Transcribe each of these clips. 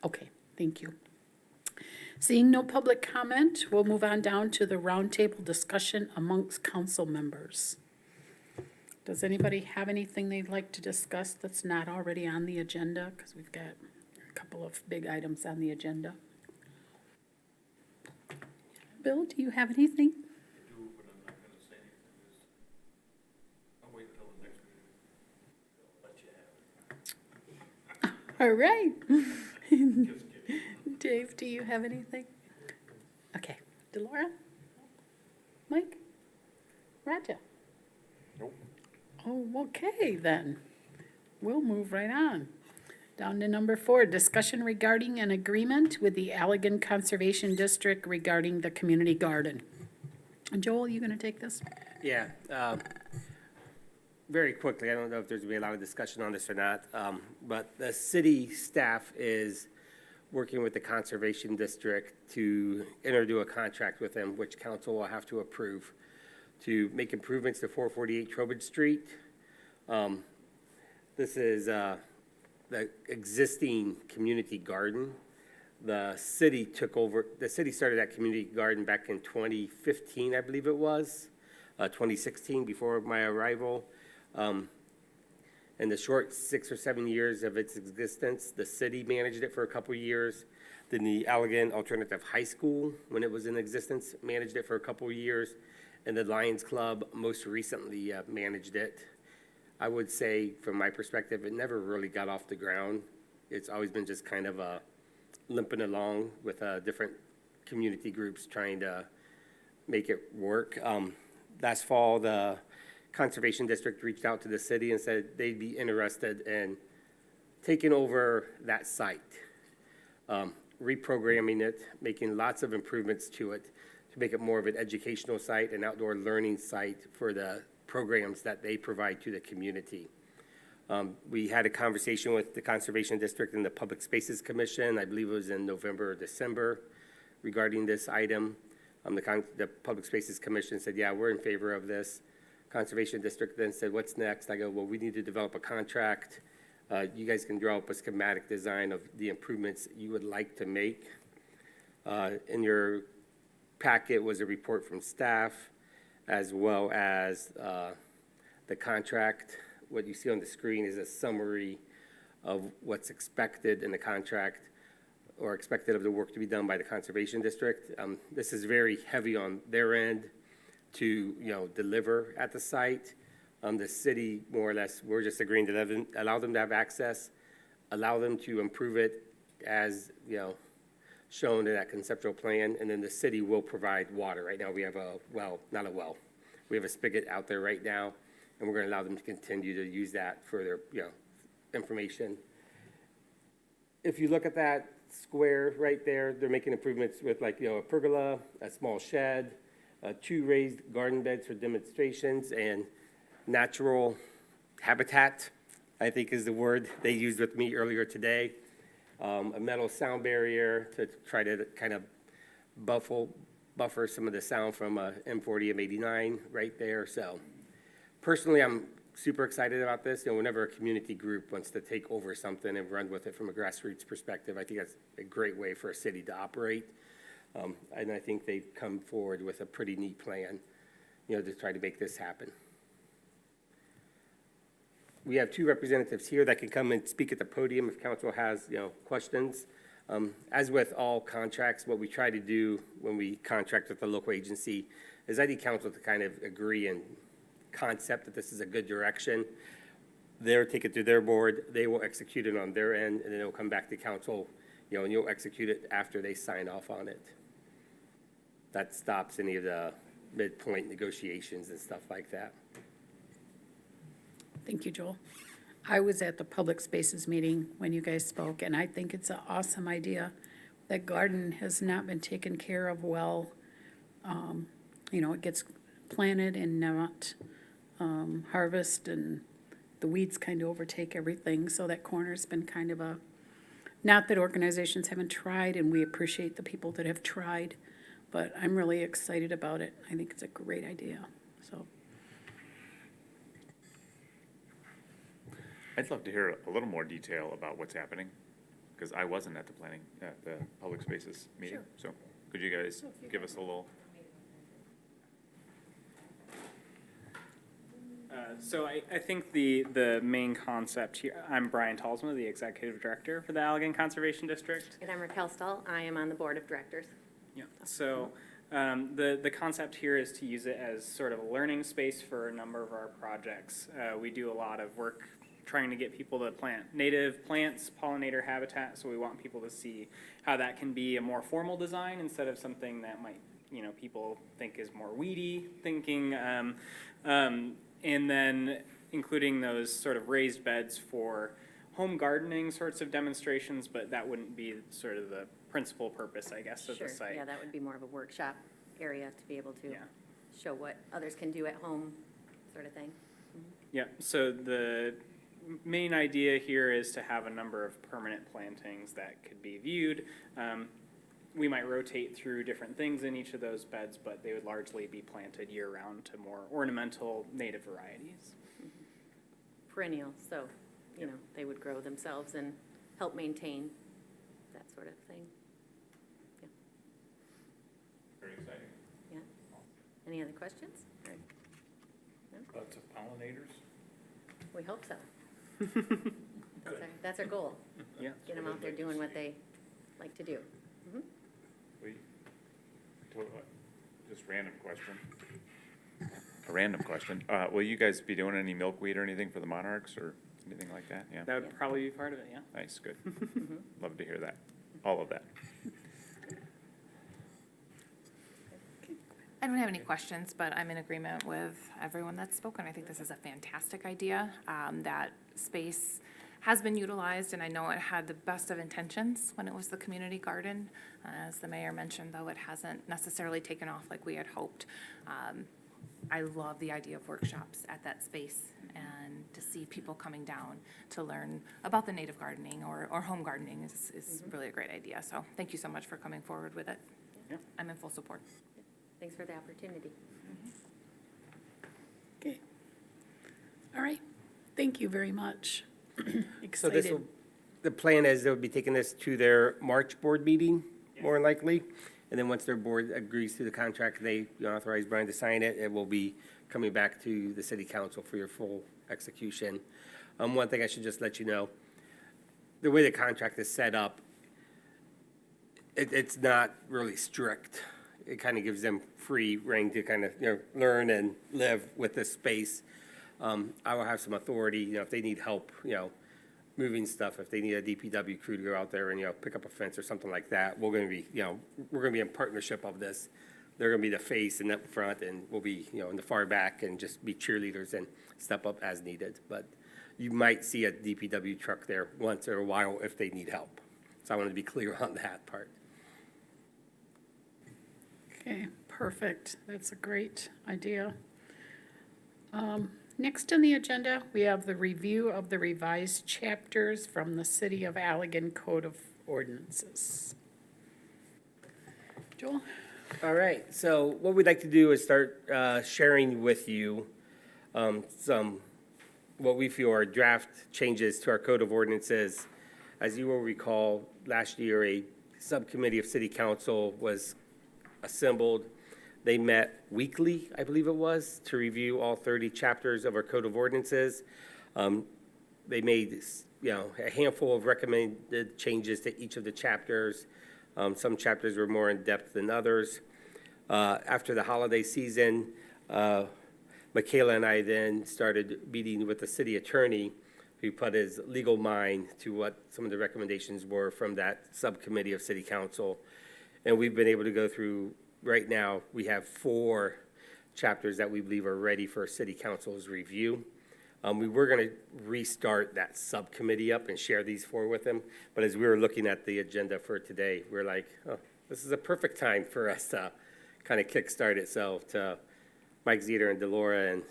Okay, thank you. Seeing no public comment, we'll move on down to the roundtable discussion amongst council members. Does anybody have anything they'd like to discuss that's not already on the agenda? Because we've got a couple of big items on the agenda. Bill, do you have anything? I do, but I'm not gonna say anything. I'll wait until the next meeting. I'll let you have it. All right. Just kidding. Dave, do you have anything? Okay. Delora? Mike? Raja? Nope. Oh, okay then. We'll move right on. Down to number 4, discussion regarding an agreement with the Allegan Conservation District regarding the community garden. Joel, you gonna take this? Yeah, very quickly, I don't know if there's gonna be a lot of discussion on this or not, but the city staff is working with the Conservation District to enter into a contract with them, which council will have to approve, to make improvements to 448 Trowbridge Street. This is the existing community garden. The city started that community garden back in 2015, I believe it was, 2016, before my arrival. In the short 6 or 7 years of its existence, the city managed it for a couple years. Then the Allegan Alternative High School, when it was in existence, managed it for a couple years. And the Lions Club most recently managed it. I would say, from my perspective, it never really got off the ground. It's always been just kind of limping along with different community groups trying to make it work. Last fall, the Conservation District reached out to the city and said they'd be interested in taking over that site, reprogramming it, making lots of improvements to it to make it more of an educational site, an outdoor learning site for the programs that they provide to the community. We had a conversation with the Conservation District and the Public Spaces Commission, I believe it was in November or December, regarding this item. The Public Spaces Commission said, yeah, we're in favor of this. Conservation District then said, what's next? I go, well, we need to develop a contract. You guys can draw up a schematic design of the improvements you would like to make. In your packet was a report from staff, as well as the contract. What you see on the screen is a summary of what's expected in the contract or expected of the work to be done by the Conservation District. This is very heavy on their end to deliver at the site. The city, more or less, we're just agreeing to allow them to have access, allow them to improve it as shown in that conceptual plan, and then the city will provide water. Right now we have not a well. We have a spigot out there right now, and we're going to allow them to continue to use that for their information. If you look at that square right there, they're making improvements with a pergola, a small shed, 2 raised garden beds for demonstrations, and natural habitat, I think is the word they used with me earlier today. A metal sound barrier to try to kind of buffer some of the sound from M40, M89 right there. So personally, I'm super excited about this. Whenever a community group wants to take over something and run with it from a grassroots perspective, I think that's a great way for a city to operate. And I think they've come forward with a pretty neat plan, to try to make this happen. We have 2 representatives here that can come and speak at the podium if council has, questions. As with all contracts, what we try to do when we contract with the local agency is I need council to kind of agree in concept that this is a good direction. They'll take it to their board, they will execute it on their end, and then it'll come back to council, and you'll execute it after they sign off on it. That stops any of the midpoint negotiations and stuff like that. Thank you, Joel. I was at the Public Spaces meeting when you guys spoke, and I think it's an awesome idea. That garden has not been taken care of well. It gets planted and not harvest, and the weeds kind of overtake everything. So that corner's been kind of not that organizations haven't tried, and we appreciate the people that have tried, but I'm really excited about it. I think it's a great idea, so. I'd love to hear a little more detail about what's happening, because I wasn't at the public spaces meeting. Sure. So could you guys give us a little? So I think the main concept here, I'm Brian Talsma, the Executive Director for the Allegan Conservation District. And I'm Raquel Stahl. I am on the Board of Directors. Yeah. So the concept here is to use it as sort of a learning space for a number of our projects. We do a lot of work trying to get people to plant native plants, pollinator habitat, so we want people to see how that can be a more formal design instead of something that might, people think is more weedy thinking. And then including those sort of raised beds for home gardening sorts of demonstrations, but that wouldn't be sort of the principal purpose, I guess, of the Sure, site. yeah, that would be more of a workshop area to be able to Yeah. show what others can do at home, sort of thing. Yeah, so the main idea here is to have a number of permanent plantings that could be viewed. We might rotate through different things in each of those beds, but they would largely be planted year-round to more ornamental native varieties. Perennial, so, they would grow themselves and help maintain that sort of thing. Yeah. Very exciting. Yeah. Any other questions? Lots of pollinators. We hope so. That's our goal. Yeah. Get them out there doing what they like to do. Just random question. A random question. Will you guys be doing any milkweed or anything for the monarchs or anything like that? Yeah, That would probably be part of it, yeah. nice, good. Love to hear that, all of that. I don't have any questions, but I'm in agreement with everyone that's spoken. I think this is a fantastic idea. That space has been utilized, and I know it had the best of intentions when it was the community garden. As the mayor mentioned, though, it hasn't necessarily taken off like we had hoped. I love the idea of workshops at that space and to see people coming down to learn about the native gardening or home gardening is really a great idea. So thank you so much for coming forward with it. Yeah. I'm in full support. Thanks for the opportunity. Okay. All right. Thank you very much. So this will, Excited. the plan is they'll be taking this to their March board meeting, more than likely. And then once their board agrees to the contract, they authorize Brian to sign it, it will be coming back to the city council for your full execution. One thing I should just let you know, the way the contract is set up, it's not really strict. It kind of gives them free rein to kind of, learn and live with this space. I will have some authority, if they need help, moving stuff, if they need a DPW crew to go out there and, pick up a fence or something like that, we're gonna be, we're gonna be in partnership of this. They're gonna be the face and up front, and we'll be, in the far back and just be cheerleaders and step up as needed. But you might see a DPW truck there once in a while if they need help. So I want to be clear on that part. Okay, perfect. That's a great idea. Next on the agenda, we have the review of the revised chapters from the City of Allegan Code of Ordinances. Joel? All right, so what we'd like to do is start sharing with you some, what we feel are draft changes to our Code of Ordinances. As you will recall, last year, a subcommittee of City Council was assembled. They met weekly, I believe it was, to review all 30 chapters of our Code of Ordinances. They made, a handful of recommended changes to each of the chapters. Some chapters were more in-depth than others. After the holiday season, Michaela and I then started meeting with the city attorney, who put his legal mind to what some of the recommendations were from that subcommittee of City Council. And we've been able to go through, right now, we have 4 chapters that we believe are ready for City Council's review. We were going to restart that subcommittee up and share these 4 with them, but as we were looking at the agenda for today, we're like, oh, this is a perfect time for us to kind of kickstart it. So to Mike Zeter and Delora and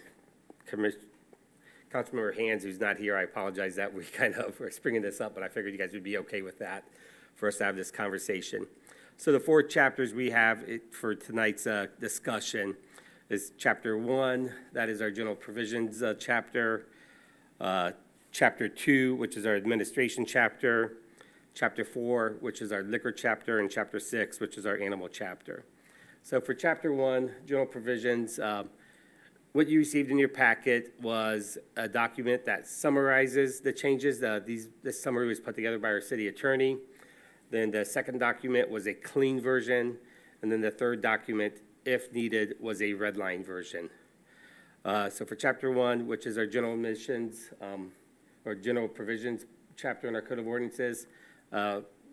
Councilmember Hands, who's not here, I apologize that we kind of were springing this up, but I figured you guys would be okay with that for us to have this conversation. So the 4 chapters we have for tonight's discussion is Chapter 1, that is our general provisions chapter. Chapter 2, which is our administration chapter. Chapter 4, which is our liquor chapter, and Chapter 6, which is our animal chapter. So for Chapter 1, general provisions, what you received in your packet was a document that summarizes the changes. This summary was put together by our city attorney. Then the second document was a clean version, and then the third document, if needed, was a red line version. So for Chapter 1, which is our general admissions, or general provisions chapter in our Code of Ordinances,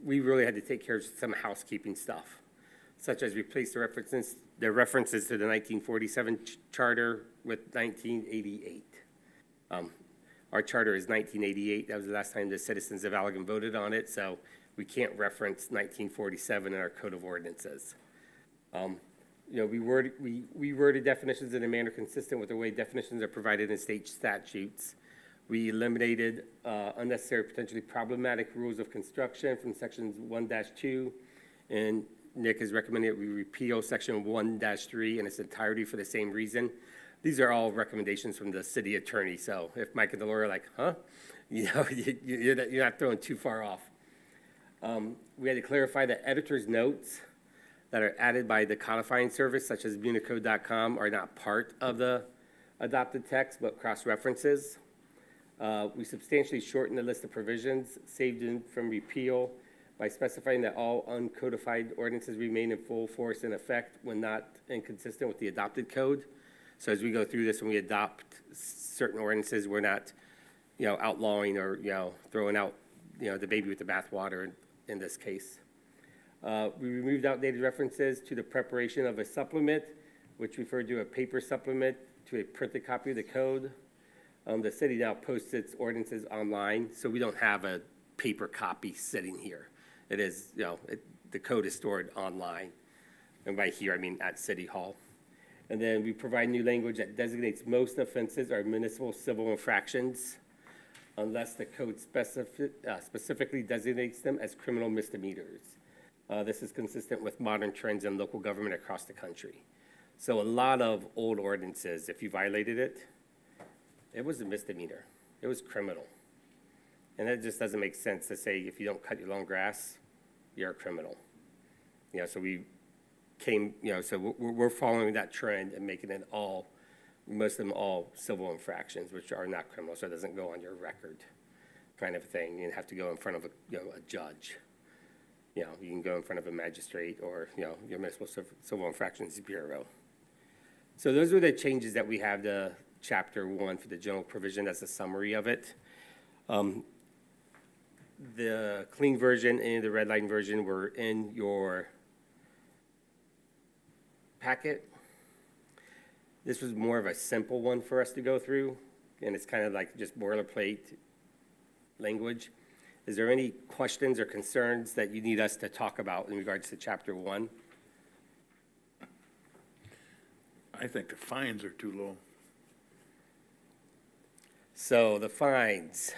we really had to take care of some housekeeping stuff, such as replace the references to the 1947 charter with 1988. Our charter is 1988. That was the last time the citizens of Allegan voted on it, so we can't reference 1947 in our Code of Ordinances. We worded definitions in a manner consistent with the way definitions are provided in state statutes. We eliminated unnecessary, potentially problematic rules of construction from sections 1-2, and Nick has recommended we repeal section 1-3 in its entirety for the same reason. These are all recommendations from the city attorney, so if Mike and the lawyer are like, huh? You're not throwing too far off. We had to clarify that editor's notes that are added by the codifying service, such as municode.com, are not part of the adopted text, but cross-references. We substantially shortened the list of provisions saved from repeal by specifying that all uncodified ordinances remain in full force and effect when not inconsistent with the adopted code. So as we go through this and we adopt certain ordinances, we're not, outlawing or, throwing out, the baby with the bathwater in this case. We removed outdated references to the preparation of a supplement, which referred to a paper supplement to a printed copy of the code. The city now posts its ordinances online, so we don't have a paper copy sitting here. It is, the code is stored online. And by here, I mean at City Hall. And then we provide new language that designates most offenses are municipal civil infractions unless the code specifically designates them as criminal misdemeanors. This is consistent with modern trends in local government across the country. So a lot of old ordinances, if you violated it, it was a misdemeanor. It was criminal. And that just doesn't make sense to say if you don't cut your lawn grass, you're a criminal. So we came, so we're following that trend and making it most of them all civil infractions, which are not criminal, so it doesn't go on your record kind of thing. You have to go in front of a judge. You can go in front of a magistrate or, your municipal civil infractions bureau. So those are the changes that we have to Chapter 1 for the general provision as a summary of it. The clean version and the red line version were in your packet. This was more of a simple one for us to go through, and it's kind of like just boilerplate language. Is there any questions or concerns that you need us to talk about in regards to Chapter 1? I think the fines are too low. So the fines,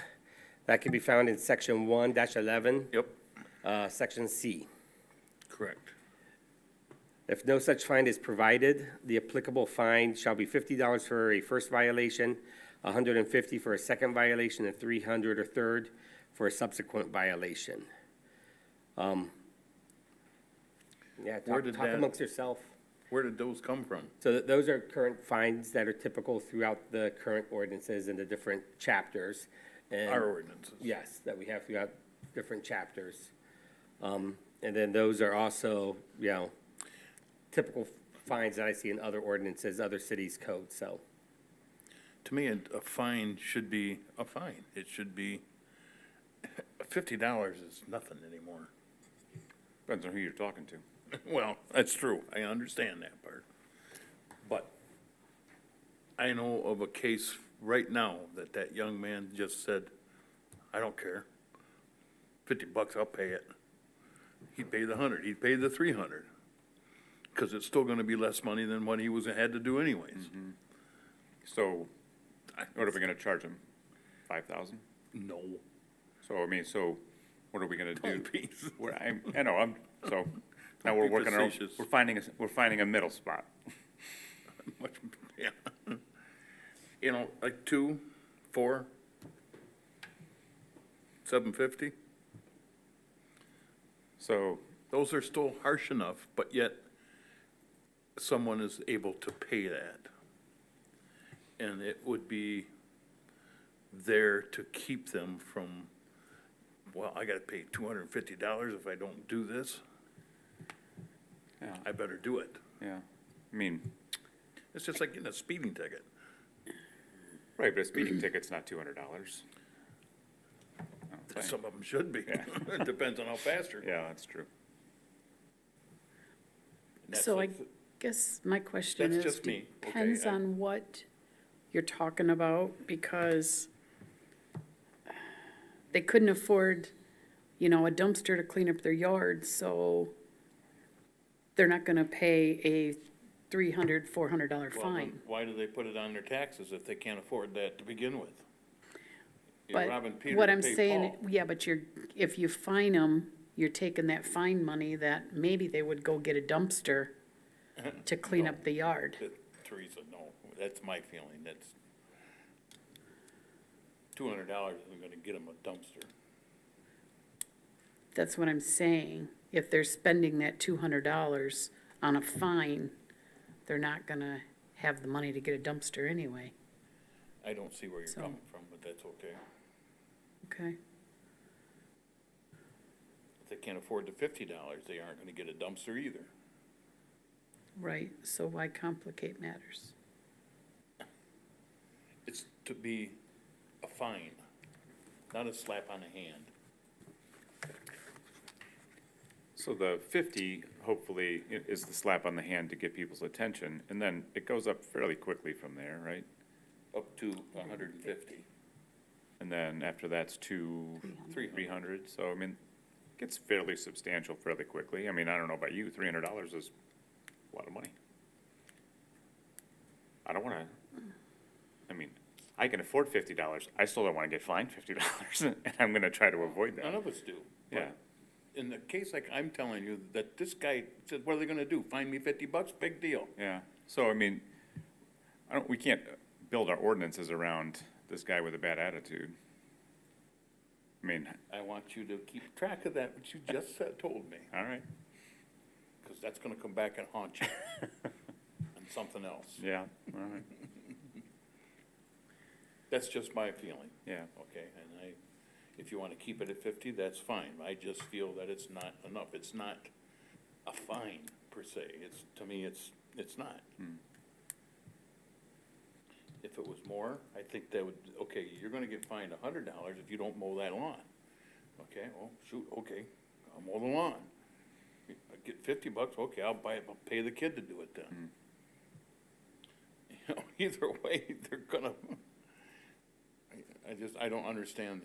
that can be found in Section 1-11. Yep. Section C. Correct. If no such fine is provided, the applicable fine shall be $50 for a first violation, $150 for a second violation, and $300 or third for a subsequent violation. Talk amongst yourself. Where did those come from? So those are current fines that are typical throughout the current ordinances in the different chapters. And Our ordinances. yes, that we have throughout different chapters. And then those are also, typical fines that I see in other ordinances, other cities' codes, so. To me, a fine should be a fine. It should be, $50 is nothing anymore. Depends on who you're talking to. Well, that's true. I understand that part. But I know of a case right now that young man just said, I don't care. $50, I'll pay it. He'd pay the 100, he'd pay the 300. Because it's still gonna be less money than what he had to do anyways. So, what are we gonna charge him? 5,000? No. So, what are we gonna do? Don't be. I know, so, now we're be working on, facetious. we're finding a middle spot. Much, yeah. Like 2, 4, 750. So, Those are still harsh enough, but yet someone is able to pay that. And it would be there to keep them from, well, I gotta pay $250 if I don't do this. yeah, I better do it. yeah. I mean, It's just like getting a speeding ticket. right, but a speeding ticket's not $200. I don't think. Some of them should be. It depends on how fast you're going. Yeah, that's true. That's So I like the- guess my question That's is, just me. Okay, depends I- on what you're talking about, because they couldn't afford, a dumpster to clean up their yard, so they're not gonna pay a $300, $400 Well, then fine. why do they put it on their taxes if they can't afford that to begin with? You're But robbing Peter what to I'm pay saying, Paul. yeah, but if you fine them, you're taking that fine money that maybe they would go get a dumpster to clean up the yard. Teresa, no, that's my feeling, that's $200 isn't gonna get them a dumpster. That's what I'm saying. If they're spending that $200 on a fine, they're not gonna have the money to get a dumpster anyway. I don't see where you're So- coming from, but that's okay. Okay, If they can't afford the $50, they aren't gonna get a dumpster either. right, so why complicate matters? It's to be a fine, not a slap on the hand. So the 50, hopefully, is the slap on the hand to get people's attention, and then it goes up fairly quickly from there, right? Up to 150. And then after that's 300, so I mean, it gets fairly substantial fairly quickly. I mean, I don't know about you, $300 is a lot of money. I don't wanna, I mean, I can afford $50, I still don't wanna get fined $50, and I'm gonna try to avoid None that. of us do. but Yeah, In the case like I'm telling you, that this guy said, what are they gonna do? Fine me $50? Big deal. yeah, so I mean, we can't build our ordinances around this guy with a bad attitude. I mean, I want you to keep track of that, what you just said, told me, all right, because that's gonna come back and haunt you on something else. yeah, all right, That's just my feeling, yeah. okay? And if you wanna keep it at 50, that's fine. I just feel that it's not enough. It's not a fine per se. It's, to me, it's not. If it was more, I think that would, okay, you're gonna get fined $100 if you don't mow that lawn. Okay, well, shoot, okay, I'll mow the lawn. I get $50, okay, I'll pay the kid to do it then. You know, either way, they're gonna, I don't understand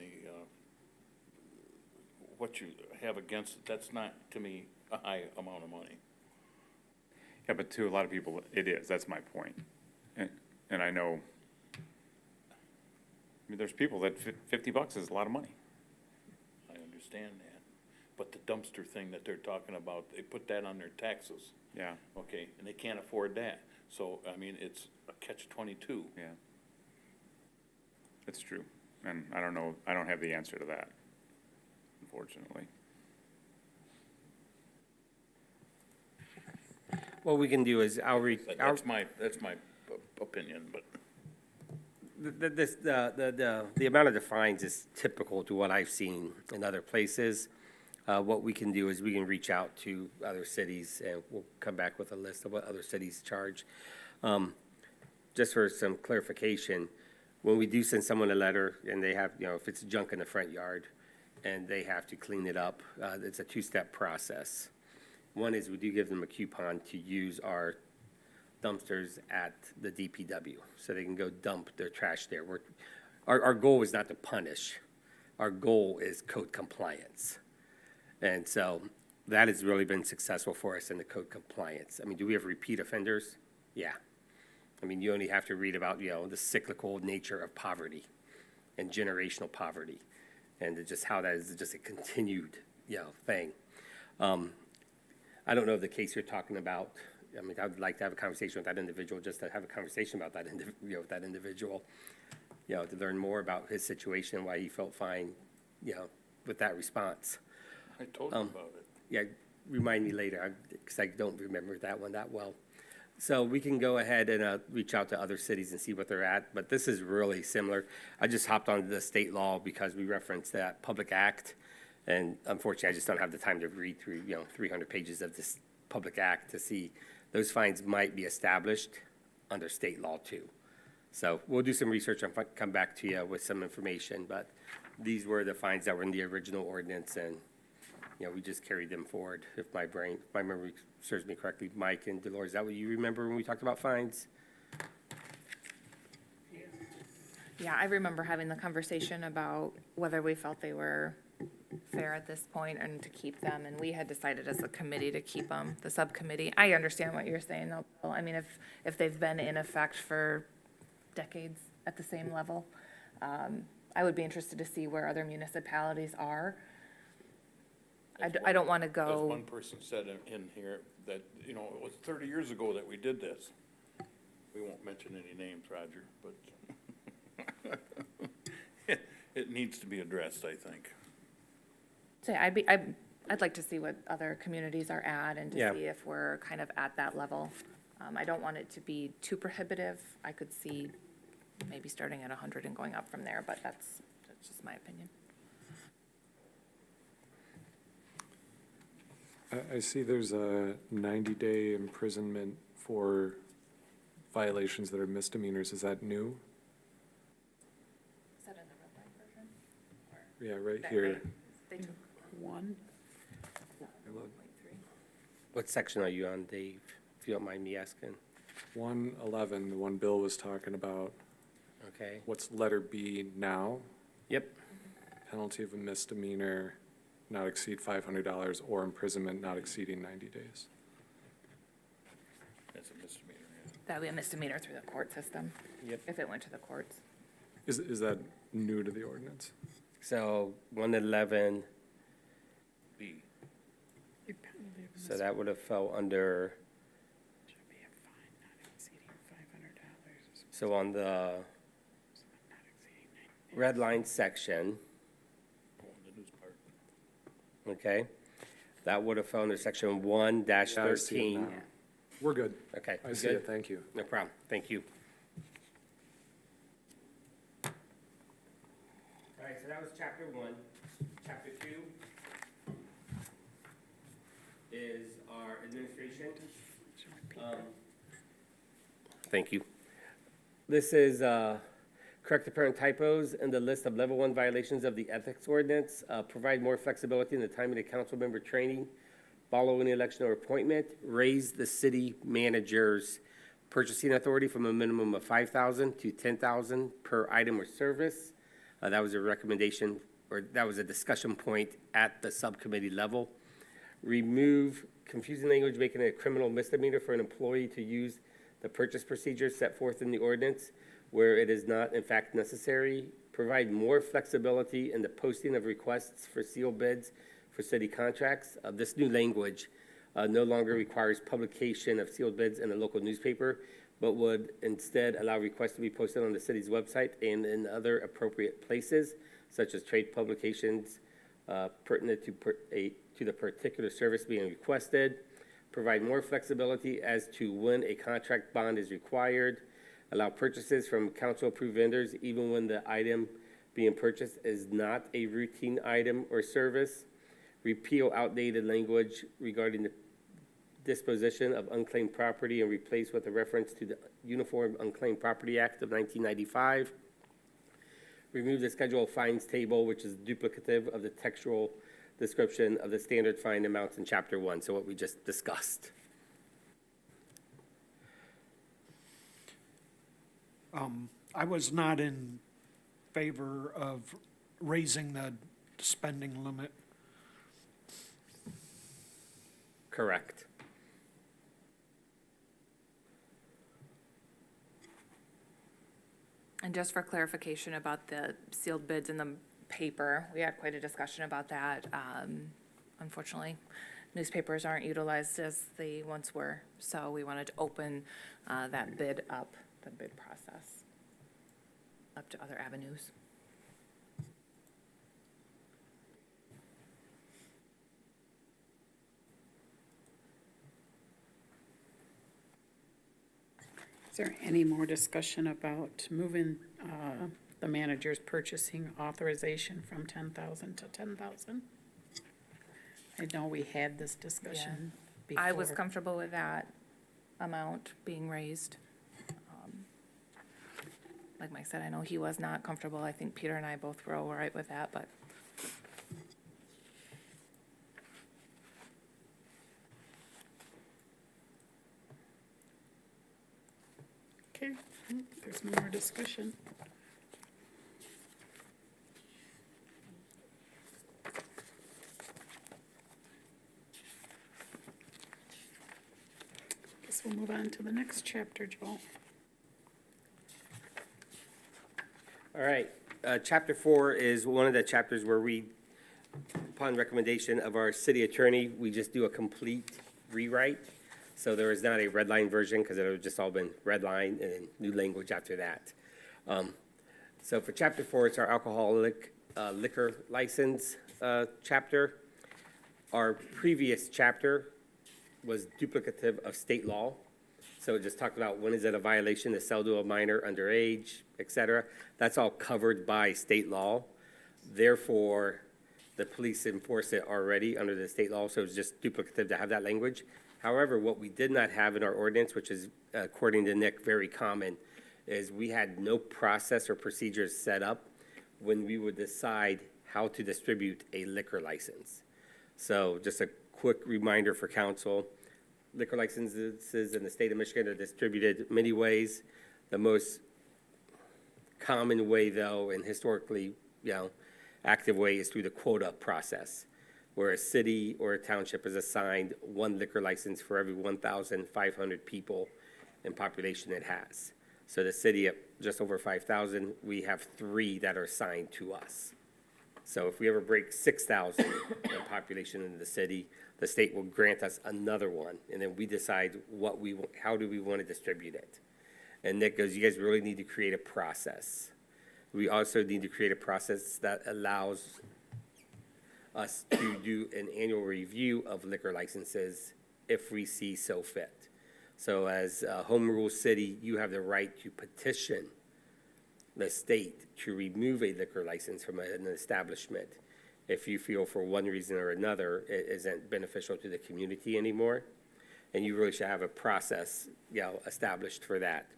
what you have against it. That's not, to me, a high amount of money. Yeah, but to a lot of people, it is, that's my point. And I know, I mean, there's people that $50 is a lot of money. I understand that. But the dumpster thing that they're talking about, they put that on their taxes, Yeah, okay, and they can't afford that. So, I mean, it's a catch-22. yeah. It's true, and I don't know, I don't have the answer to that, unfortunately. What we can do is That's my opinion, but the amount of the fines is typical to what I've seen in other places. What we can do is we can reach out to other cities and we'll come back with a list of what other cities charge. Just for some clarification, when we do send someone a letter and they have, if it's junk in the front yard and they have to clean it up, it's a two-step process. One is we do give them a coupon to use our dumpsters at the DPW, so they can go dump their trash there. Our goal is not to punish. Our goal is code compliance. And so that has really been successful for us in the code compliance. I mean, do we have repeat offenders? Yeah. I mean, you only have to read about, the cyclical nature of poverty and generational poverty, and just how that is just a continued, thing. I don't know the case you're talking about. I mean, I would like to have a conversation with that individual, just to have a conversation about that, with that individual, to learn more about his situation, why he felt fine, with that response. I told them about it. Yeah, remind me later, because I don't remember that one that well. So we can go ahead and reach out to other cities and see what they're at, but this is really similar. I just hopped onto the state law because we referenced that public act, and unfortunately, I just don't have the time to read through, 300 pages of this public act to see those fines might be established under state law too. So we'll do some research and come back to you with some information, but these were the fines that were in the original ordinance, and we just carried them forward, if my memory serves me correctly. Mike and Dolores, is that what you remember when we talked about fines? Yeah, I remember having the conversation about whether we felt they were fair at this point and to keep them, and we had decided as a committee to keep them, the subcommittee. I understand what you're saying, though, Bill. I mean, if they've been in effect for decades at the same level, I would be interested to see where other municipalities are. I don't want to As go. one person said in here, that, it was 30 years ago that we did this. We won't mention any names, Roger, but it needs to be addressed, I think. Say, I'd like to see what other communities are at and to Yeah. see if we're kind of at that level. I don't want it to be too prohibitive. I could see maybe starting at 100 and going up from there, but that's just my opinion. I see there's a 90-day imprisonment for violations that are misdemeanors. Is that new? Is that in the red line version? Yeah, right here. They took One, 1.3. What section are you on, Dave, if you don't mind me asking? 111, the one Bill was talking about. Okay, What's letter B now? yep, Penalty of a misdemeanor not exceed $500 or imprisonment not exceeding 90 days. That's a misdemeanor, yeah. That would be a misdemeanor through the court system. Yep. If it went to the courts. Is that new to the ordinance? so 111, B. so that would have fell under, should be a fine not exceeding $500. so on the Not exceeding 90. red line section, Oh, the news part. okay, that would have fell under section Yeah, I see it 1-13. now. We're good. Okay, I you see good? it, thank you. No problem, thank you. All right, so that was chapter 1. Chapter 2 is our administration. Thank you. This is correct apparent typos in the list of level 1 violations of the ethics ordinance, provide more flexibility in the timing of council member training, following the election or appointment, raise the city manager's purchasing authority from a minimum of $5,000 to $10,000 per item or service. That was a recommendation, or that was a discussion point at the subcommittee level. Remove confusing language making it a criminal misdemeanor for an employee to use the purchase procedures set forth in the ordinance where it is not in fact necessary. Provide more flexibility in the posting of requests for sealed bids for city contracts. This new language no longer requires publication of sealed bids in a local newspaper, but would instead allow requests to be posted on the city's website and in other appropriate places, such as trade publications pertinent to the particular service being requested. Provide more flexibility as to when a contract bond is required. Allow purchases from council-approved vendors even when the item being purchased is not a routine item or service. Repeal outdated language regarding the disposition of unclaimed property and replace with a reference to the Uniform Unclaimed Property Act of 1995. Remove the schedule of fines table, which is duplicative of the textual description of the standard fine amounts in Chapter 1, so what we just discussed. I was not in favor of raising the spending limit. Correct. And just for clarification about the sealed bids in the paper, we had quite a discussion about that. Unfortunately, newspapers aren't utilized as they once were, so we wanted to open that bid up, the bid process, up to other avenues. Is there any more discussion about moving the manager's purchasing authorization from 10,000 to 10,000? I know we had this discussion before. I was comfortable with that amount being raised. Like Mike said, I know he was not comfortable. I think Peter and I both were all right with that, but Okay, there's more discussion. Guess we'll move on to the next chapter, Joel. All right, chapter 4 is one of the chapters where we, upon recommendation of our city attorney, we just do a complete rewrite. So there is not a red line version because it would have just all been red line and then new language after that. So for chapter 4, it's our alcoholic liquor license chapter. Our previous chapter was duplicative of state law. So it just talked about when is it a violation to sell to a minor underage, et cetera. That's all covered by state law. Therefore, the police enforce it already under the state law, so it's just duplicative to have that language. However, what we did not have in our ordinance, which is, according to Nick, very common, is we had no process or procedures set up when we would decide how to distribute a liquor license. So just a quick reminder for council, liquor licenses in the state of Michigan are distributed many ways. The most common way, though, and historically, active way is through the quota process, where a city or a township is assigned one liquor license for every 1,500 people in population it has. So the city at just over 5,000, we have 3 that are assigned to us. So if we ever break 6,000 in population in the city, the state will grant us another one, and then we decide how do we want to distribute it. And Nick goes, you guys really need to create a process. We also need to create a process that allows us to do an annual review of liquor licenses if we see so fit. So as a home rule city, you have the right to petition the state to remove a liquor license from an establishment if you feel for one reason or another it isn't beneficial to the community anymore. And you really should have a process, established for that.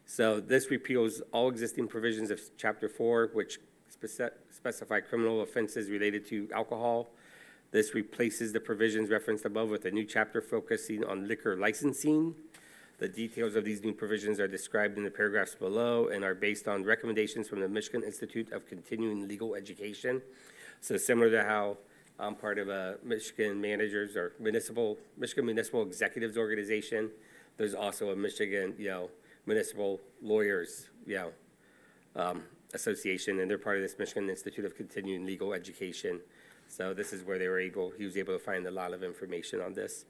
So this repeals all existing provisions of Chapter 4, which specify criminal offenses related to alcohol. This replaces the provisions referenced above with a new chapter focusing on liquor licensing. The details of these new provisions are described in the paragraphs below and are based on recommendations from the Michigan Institute of Continuing Legal Education. So similar to how I'm part of a Michigan Managers or Michigan Municipal Executives Organization, there's also a Michigan, Municipal Lawyers, Association, and they're part of this Michigan Institute of Continuing Legal Education. So this is where he was able to find a lot of information on this.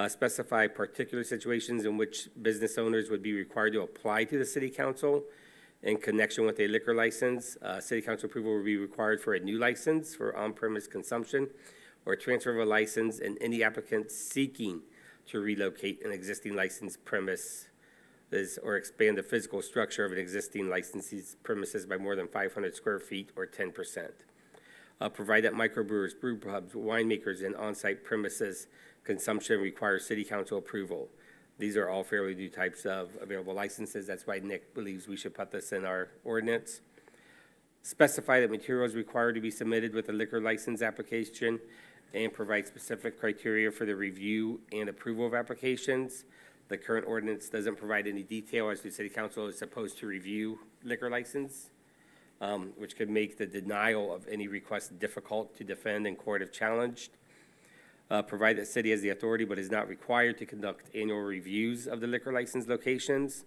Specify particular situations in which business owners would be required to apply to the city council in connection with a liquor license. City council approval will be required for a new license for on-premise consumption or transfer of a license, and any applicant seeking to relocate an existing licensed premise or expand the physical structure of an existing licensee's premises by more than 500 square feet or 10%. Provide that microbrewers, brew pubs, winemakers, and on-site premises consumption requires city council approval. These are all fairly new types of available licenses. That's why Nick believes we should put this in our ordinance. Specify that materials required to be submitted with a liquor license application and provide specific criteria for the review and approval of applications. The current ordinance doesn't provide any detail as to city council is supposed to review liquor license, which could make the denial of any request difficult to defend in court if challenged. Provide that city has the authority but is not required to conduct annual reviews of the liquor license locations,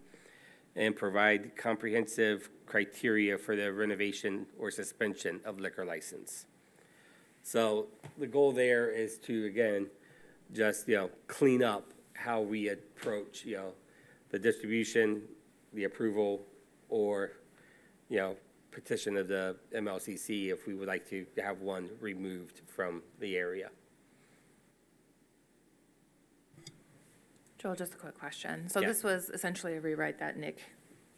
and provide comprehensive criteria for the renovation or suspension of liquor license. So the goal there is to, again, just, clean up how we approach, the distribution, the approval, or, petition of the MLCC if we would like to have one removed from the area. Joel, just a quick question. So Yeah. this was essentially a rewrite that Nick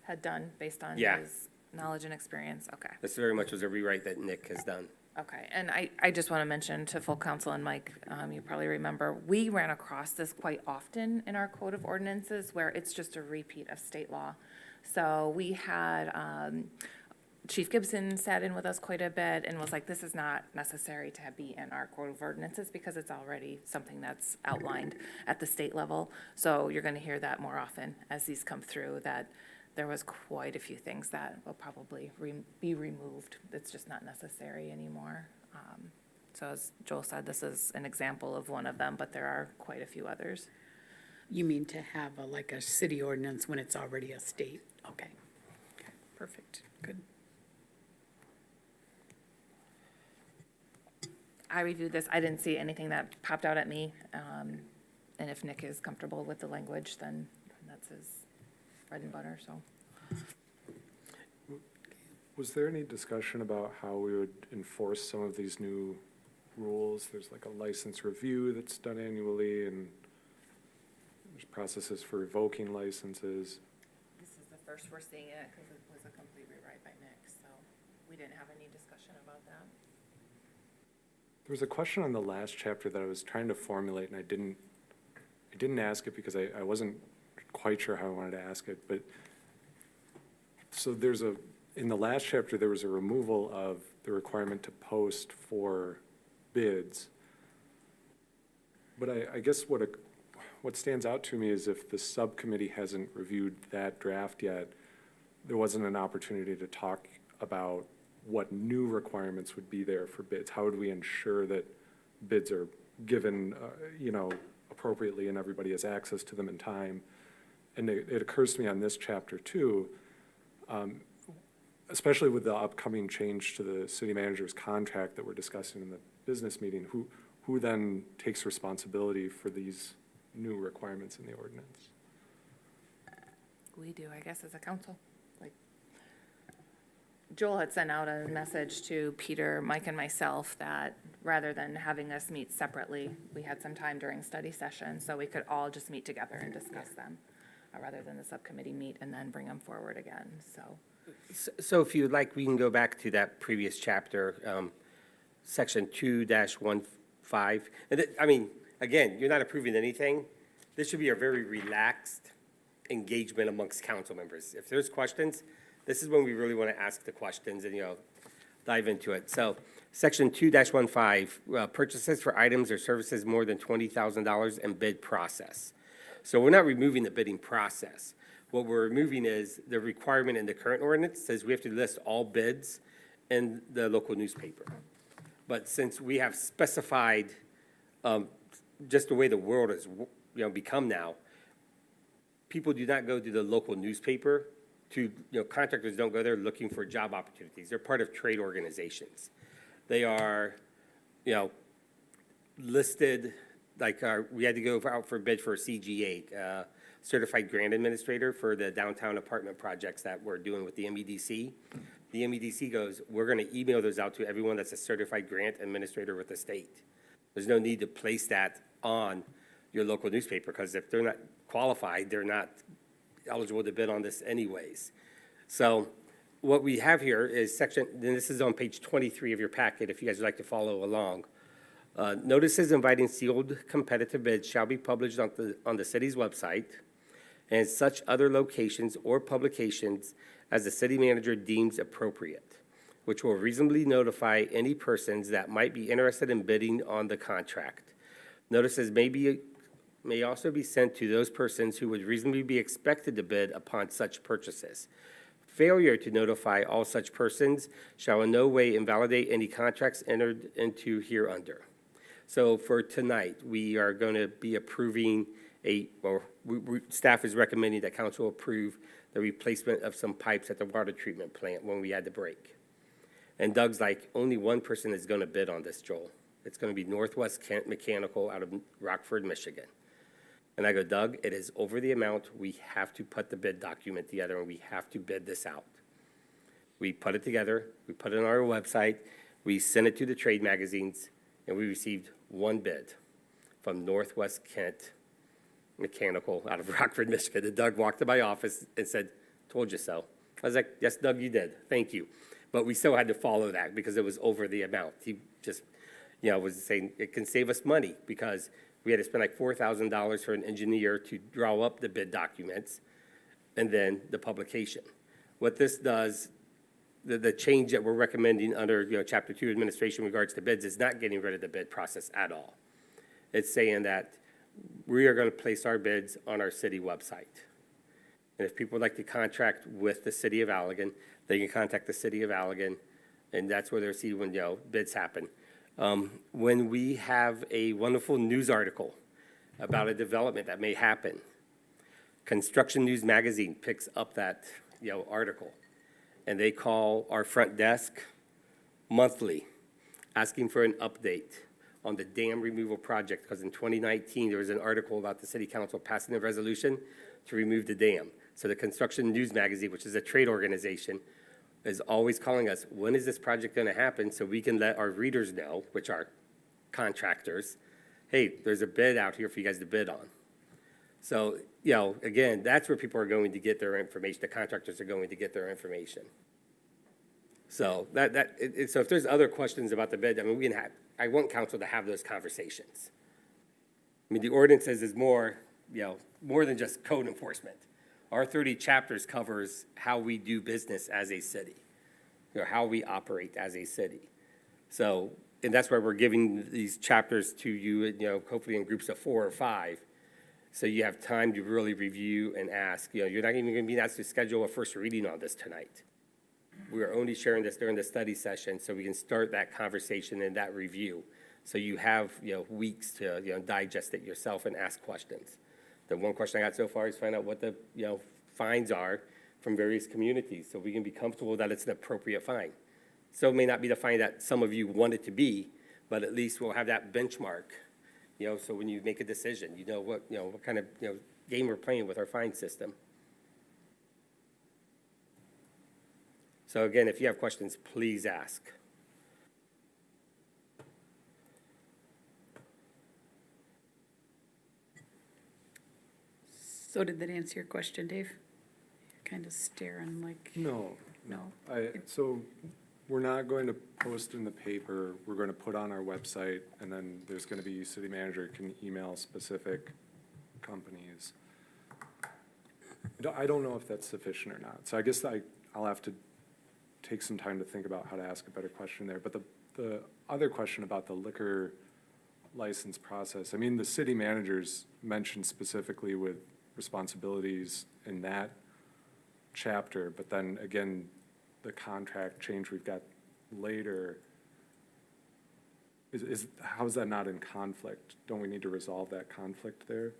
had done based on Yeah. his knowledge and experience? Okay. This very much was a rewrite that Nick has done. Okay, and I just want to mention to full council and Mike, you probably remember, we ran across this quite often in our Code of Ordinances where it's just a repeat of state law. So we had, Chief Gibson sat in with us quite a bit and was like, this is not necessary to be in our Code of Ordinances because it's already something that's outlined at the state level. So you're going to hear that more often as these come through, that there was quite a few things that will probably be removed. It's just not necessary anymore. So as Joel said, this is an example of one of them, but there are quite a few others. You mean to have like a city ordinance when it's already a state? Okay. Okay, perfect, good. I reviewed this, I didn't see anything that popped out at me. And if Nick is comfortable with the language, then that's his bread and butter, so. Was there any discussion about how we would enforce some of these new rules? There's like a license review that's done annually, and there's processes for revoking licenses. This is the first we're seeing it, because it was a complete rewrite by Nick, so we didn't have any discussion about that. There was a question on the last chapter that I was trying to formulate, and I didn't ask it because I wasn't quite sure how I wanted to ask it, but so in the last chapter, there was a removal of the requirement to post for bids. But I guess what stands out to me is if the subcommittee hasn't reviewed that draft yet, there wasn't an opportunity to talk about what new requirements would be there for bids. How would we ensure that bids are given, appropriately and everybody has access to them in time? And it occurs to me on this chapter too, especially with the upcoming change to the city manager's contract that we're discussing in the business meeting, who then takes responsibility for these new requirements in the ordinance? We do, I guess, as a council. Like, Joel had sent out a message to Peter, Mike, and myself that rather than having us meet separately, we had some time during study session, so we could all just meet together and discuss them, rather than the subcommittee meet and then bring them forward again, so. So if you'd like, we can go back to that previous chapter, section 2-15. And again, you're not approving anything. This should be a very relaxed engagement amongst council members. If there's questions, this is when we really want to ask the questions and, dive into it. So section 2-15, purchases for items or services more than $20,000 and bid process. So we're not removing the bidding process. What we're removing is the requirement in the current ordinance says we have to list all bids in the local newspaper. But since we have specified, just the way the world has, become now, people do not go to the local newspaper contractors don't go there looking for job opportunities. They're part of trade organizations. They are, listed, like we had to go out for a bid for a CG8, Certified Grant Administrator for the downtown apartment projects that we're doing with the MEDC. The MEDC goes, we're going to email those out to everyone that's a Certified Grant Administrator with the state. There's no need to place that on your local newspaper, because if they're not qualified, they're not eligible to bid on this anyways. So what we have here is section, and this is on page 23 of your packet if you guys would like to follow along. Notices inviting sealed competitive bids shall be published on the city's website and such other locations or publications as the city manager deems appropriate, which will reasonably notify any persons that might be interested in bidding on the contract. Notices may also be sent to those persons who would reasonably be expected to bid upon such purchases. Failure to notify all such persons shall in no way invalidate any contracts entered into hereunder. So for tonight, we are going to be approving staff is recommending that council approve the replacement of some pipes at the water treatment plant when we had the break. And Doug's like, only one person is going to bid on this, Joel. It's going to be Northwest Kent Mechanical out of Rockford, Michigan. And I go, Doug, it is over the amount. We have to put the bid document together and we have to bid this out. We put it together. We put it on our website. We sent it to the trade magazines, and we received one bid from Northwest Kent mechanical out of Rockford, Michigan. And Doug walked to my office and said, "Told you so." I was like, "Yes, Doug, you did. Thank you." But we still had to follow that because it was over the amount. He just, was saying it can save us money because we had to spend like $4,000 for an engineer to draw up the bid documents and then the publication. What this does, the change that we're recommending under, Chapter 2 Administration in regards to bids is not getting rid of the bid process at all. It's saying that we are going to place our bids on our city website. And if people would like to contract with the city of Allegan, they can contact the city of Allegan, and that's where they'll see when, bids happen. When we have a wonderful news article about a development that may happen, Construction News Magazine picks up that, article, and they call our front desk monthly, asking for an update on the dam removal project, because in 2019, there was an article about the city council passing a resolution to remove the dam. So the Construction News Magazine, which is a trade organization, is always calling us, when is this project going to happen, so we can let our readers know, which are contractors, hey, there's a bid out here for you guys to bid on. So, again, that's where people are going to get their information. The contractors are going to get their information. So so if there's other questions about the bid, I want council to have those conversations. The ordinances is more than just code enforcement. Our 30 chapters covers how we do business as a city, how we operate as a city. So, and that's why we're giving these chapters to you, hopefully in groups of 4 or 5, so you have time to really review and ask. You're not even going to be asked to schedule a first reading on this tonight. We are only sharing this during the study session so we can start that conversation and that review. So you have, weeks to, digest it yourself and ask questions. The one question I got so far is find out what the, fines are from various communities so we can be comfortable that it's an appropriate fine. So it may not be the fine that some of you want it to be, but at least we'll have that benchmark, so when you make a decision, what kind of, game we're playing with our fine system. So again, if you have questions, please ask. So did that answer your question, Dave? You're kind of staring like. No. No. So we're not going to post in the paper, we're going to put on our website, and then there's going to be, city manager can email specific companies. I don't know if that's sufficient or not, so I guess I'll have to take some time to think about how to ask a better question there. But the other question about the liquor license process, the city managers mentioned specifically with responsibilities in that chapter, but then again, the contract change we've got later, how is that not in conflict? Don't we need to resolve that conflict there?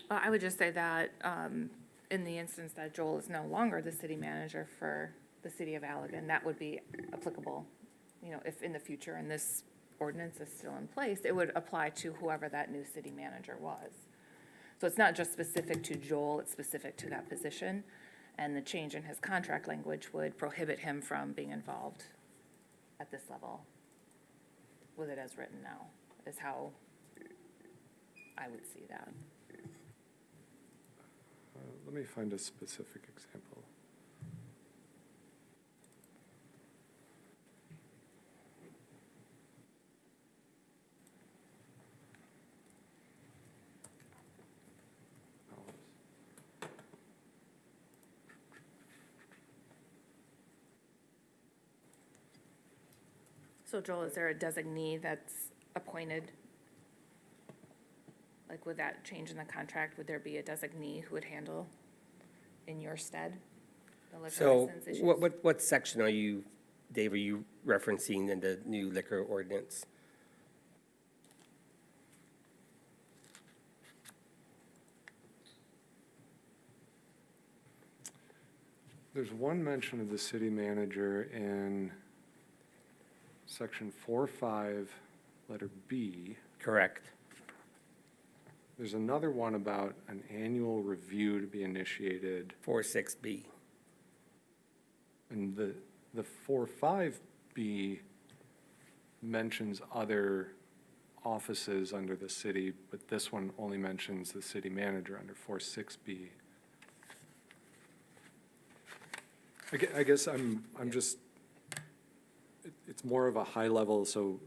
Well, I would just say that, in the instance that Joel is no longer the city manager for the city of Allegan, that would be applicable. If in the future, and this ordinance is still in place, it would apply to whoever that new city manager was. So it's not just specific to Joel, it's specific to that position. And the change in his contract language would prohibit him from being involved at this level with it as written now, is how I would see that. Let me find a specific example. So Joel, is there a designee that's appointed? Like with that change in the contract, would there be a designee who would handle in your stead the liquor So license issues? what section are you, Dave, are you referencing in the new liquor ordinance? There's one mention of the city manager in section 4.5, letter B. Correct. There's another one about an annual review to be initiated. 4.6B. And the 4.5B mentions other offices under the city, but this one only mentions the city manager under 4.6B. I guess I'm just, it's more of a high level, so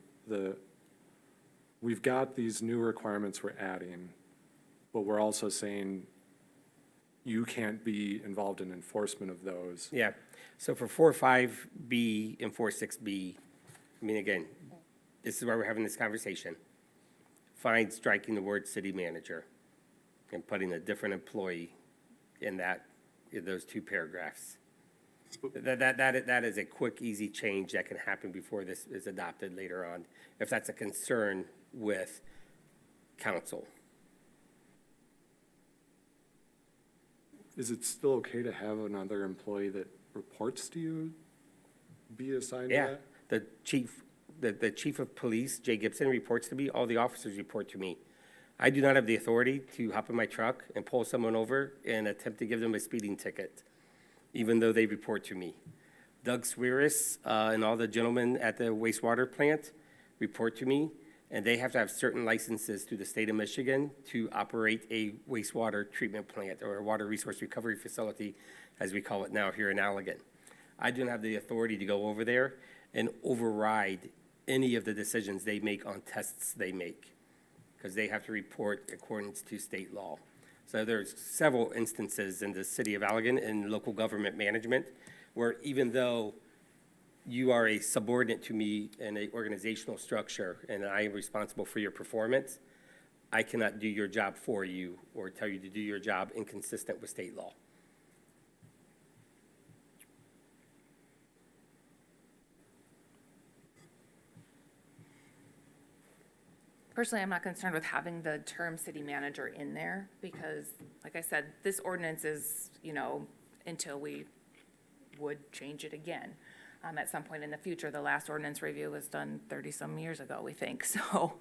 we've got these new requirements we're adding, but we're also saying you can't be involved in enforcement of those. Yeah, so for 4.5B and 4.6B, I mean, again, this is why we're having this conversation. Fine striking the word city manager and putting a different employee in those two paragraphs. That is a quick, easy change that can happen before this is adopted later on, if that's a concern with council. Is it still okay to have another employee that reports to you be assigned to Yeah, that? the chief of police, Jay Gibson, reports to me. All the officers report to me. I do not have the authority to hop in my truck and pull someone over and attempt to give them a speeding ticket, even though they report to me. Doug Swiris and all the gentlemen at the wastewater plant report to me, and they have to have certain licenses through the state of Michigan to operate a wastewater treatment plant or a water resource recovery facility, as we call it now here in Allegan. I don't have the authority to go over there and override any of the decisions they make on tests they make, because they have to report according to state law. So there's several instances in the city of Allegan and local government management where even though you are a subordinate to me in an organizational structure and I am responsible for your performance, I cannot do your job for you or tell you to do your job inconsistent with state law. Personally, I'm not concerned with having the term city manager in there because, like I said, this ordinance is, until we would change it again. At some point in the future, the last ordinance review was done 30-some years ago, we think. So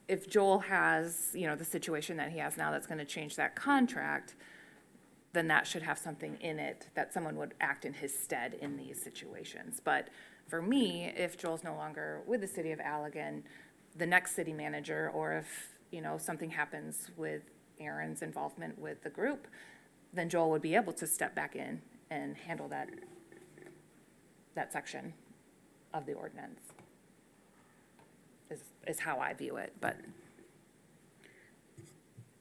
if Joel has, the situation that he has now that's going to change that contract, then that should have something in it that someone would act in his stead in these situations. But for me, if Joel's no longer with the city of Allegan, the next city manager, or if, something happens with Aaron's involvement with the group, then Joel would be able to step back in and handle that section of the ordinance, is how I view it, but.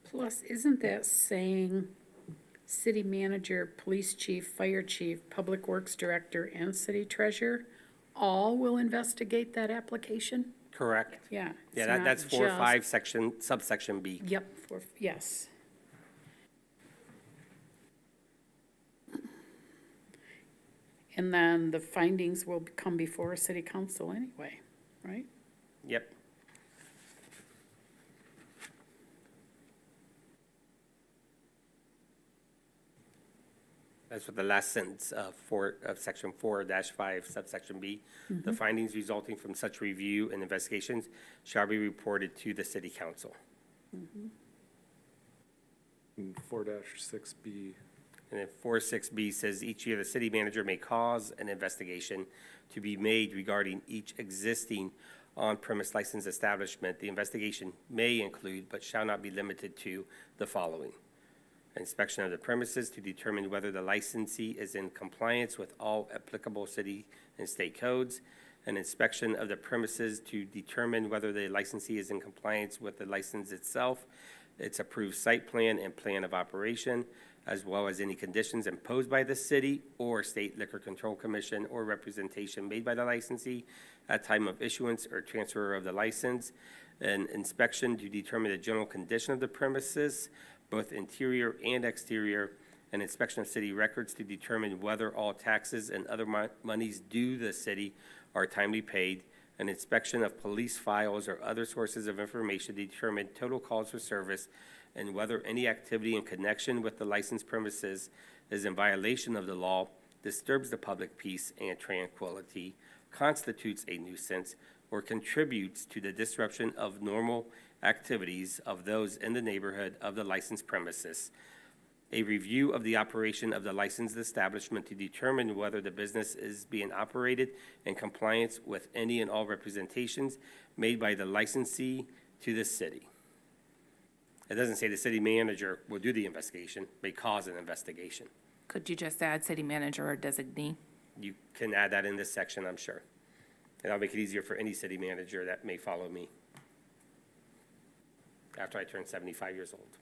Plus, isn't that saying city manager, police chief, fire chief, public works director, and city treasurer all will investigate that application? Correct. Yeah. Yeah, that's 4.5 subsection B. Yep, yes. And then the findings will come before city council anyway, right? Yep. That's what the last sentence of section 4-5 subsection B. The findings resulting from such review and investigations shall be reported to the city council. And 4-6B. And then 4.6B says each year the city manager may cause an investigation to be made regarding each existing on-premise licensed establishment. The investigation may include, but shall not be limited to, the following: inspection of the premises to determine whether the licensee is in compliance with all applicable city and state codes, an inspection of the premises to determine whether the licensee is in compliance with the license itself, its approved site plan and plan of operation, as well as any conditions imposed by the city or state liquor control commission or representation made by the licensee at time of issuance or transfer of the license, an inspection to determine the general condition of the premises, both interior and exterior, an inspection of city records to determine whether all taxes and other monies due the city are timely paid, an inspection of police files or other sources of information to determine total calls for service and whether any activity in connection with the licensed premises is in violation of the law, disturbs the public peace and tranquility, constitutes a nuisance, or contributes to the disruption of normal activities of those in the neighborhood of the licensed premises. a review of the operation of the licensed establishment to determine whether the business is being operated in compliance with any and all representations made by the licensee to the city. It doesn't say the city manager will do the investigation, may cause an investigation. Could you just add city manager or designee? You can add that in this section, I'm sure. And I'll make it easier for any city manager that may follow me after I turn 75 years old.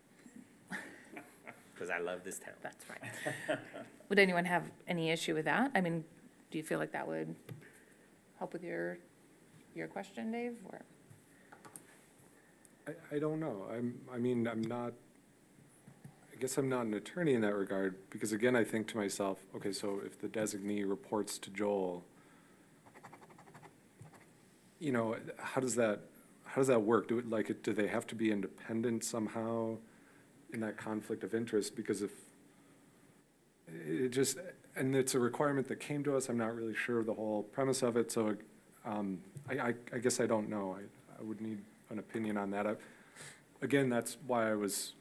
Because I love this town. That's right. Would anyone have any issue with that? I mean, do you feel like that would help with your question, Dave, or? I don't know. I mean, I'm not, I guess I'm not an attorney in that regard, because again, I think to myself, okay, so if the designee reports to Joel, you know, how does that work? Do they have to be independent somehow in that conflict of interest? Because if it just, and it's a requirement that came to us, I'm not really sure of the whole premise of it, so I guess I don't know. I would need an opinion on that. Again, that's why I was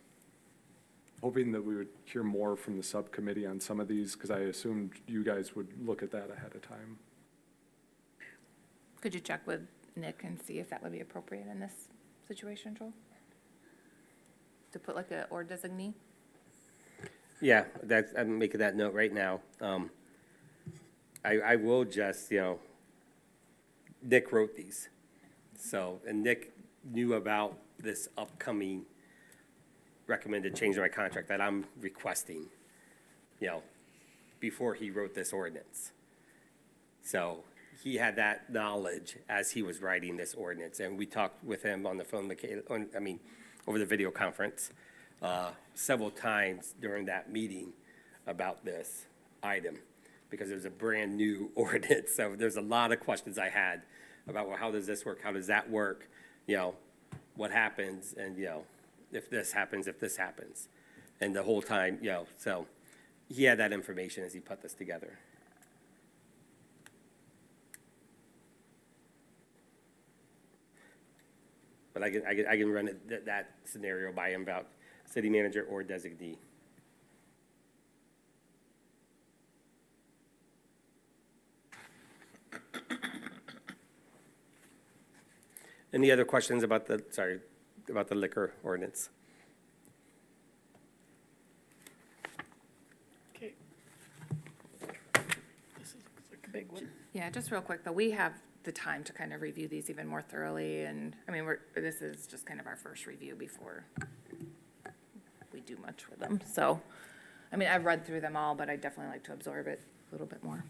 hoping that we would hear more from the subcommittee on some of these, because I assumed you guys would look at that ahead of time. Could you check with Nick and see if that would be appropriate in this situation, Joel? To put like a or designee? Yeah, I'm making that note right now. I will just, Nick wrote these. So, and Nick knew about this upcoming recommended change in my contract that I'm requesting, before he wrote this ordinance. So he had that knowledge as he was writing this ordinance, and we talked with him on the phone, over the video conference, several times during that meeting about this item, because it was a brand-new ordinance. So there's a lot of questions I had about, well, how does this work? How does that work? What happens? And, if this happens, And the whole time, so he had that information as he put this together. But I can run that scenario by him about city manager or designee. Any other questions about the liquor ordinance? Okay. This looks like a big one. Yeah, just real quick, though, we have the time to kind of review these even more thoroughly, and, I mean, this is just kind of our first review before we do much with them. So, I mean, I've read through them all, but I'd definitely like to absorb it a little bit more.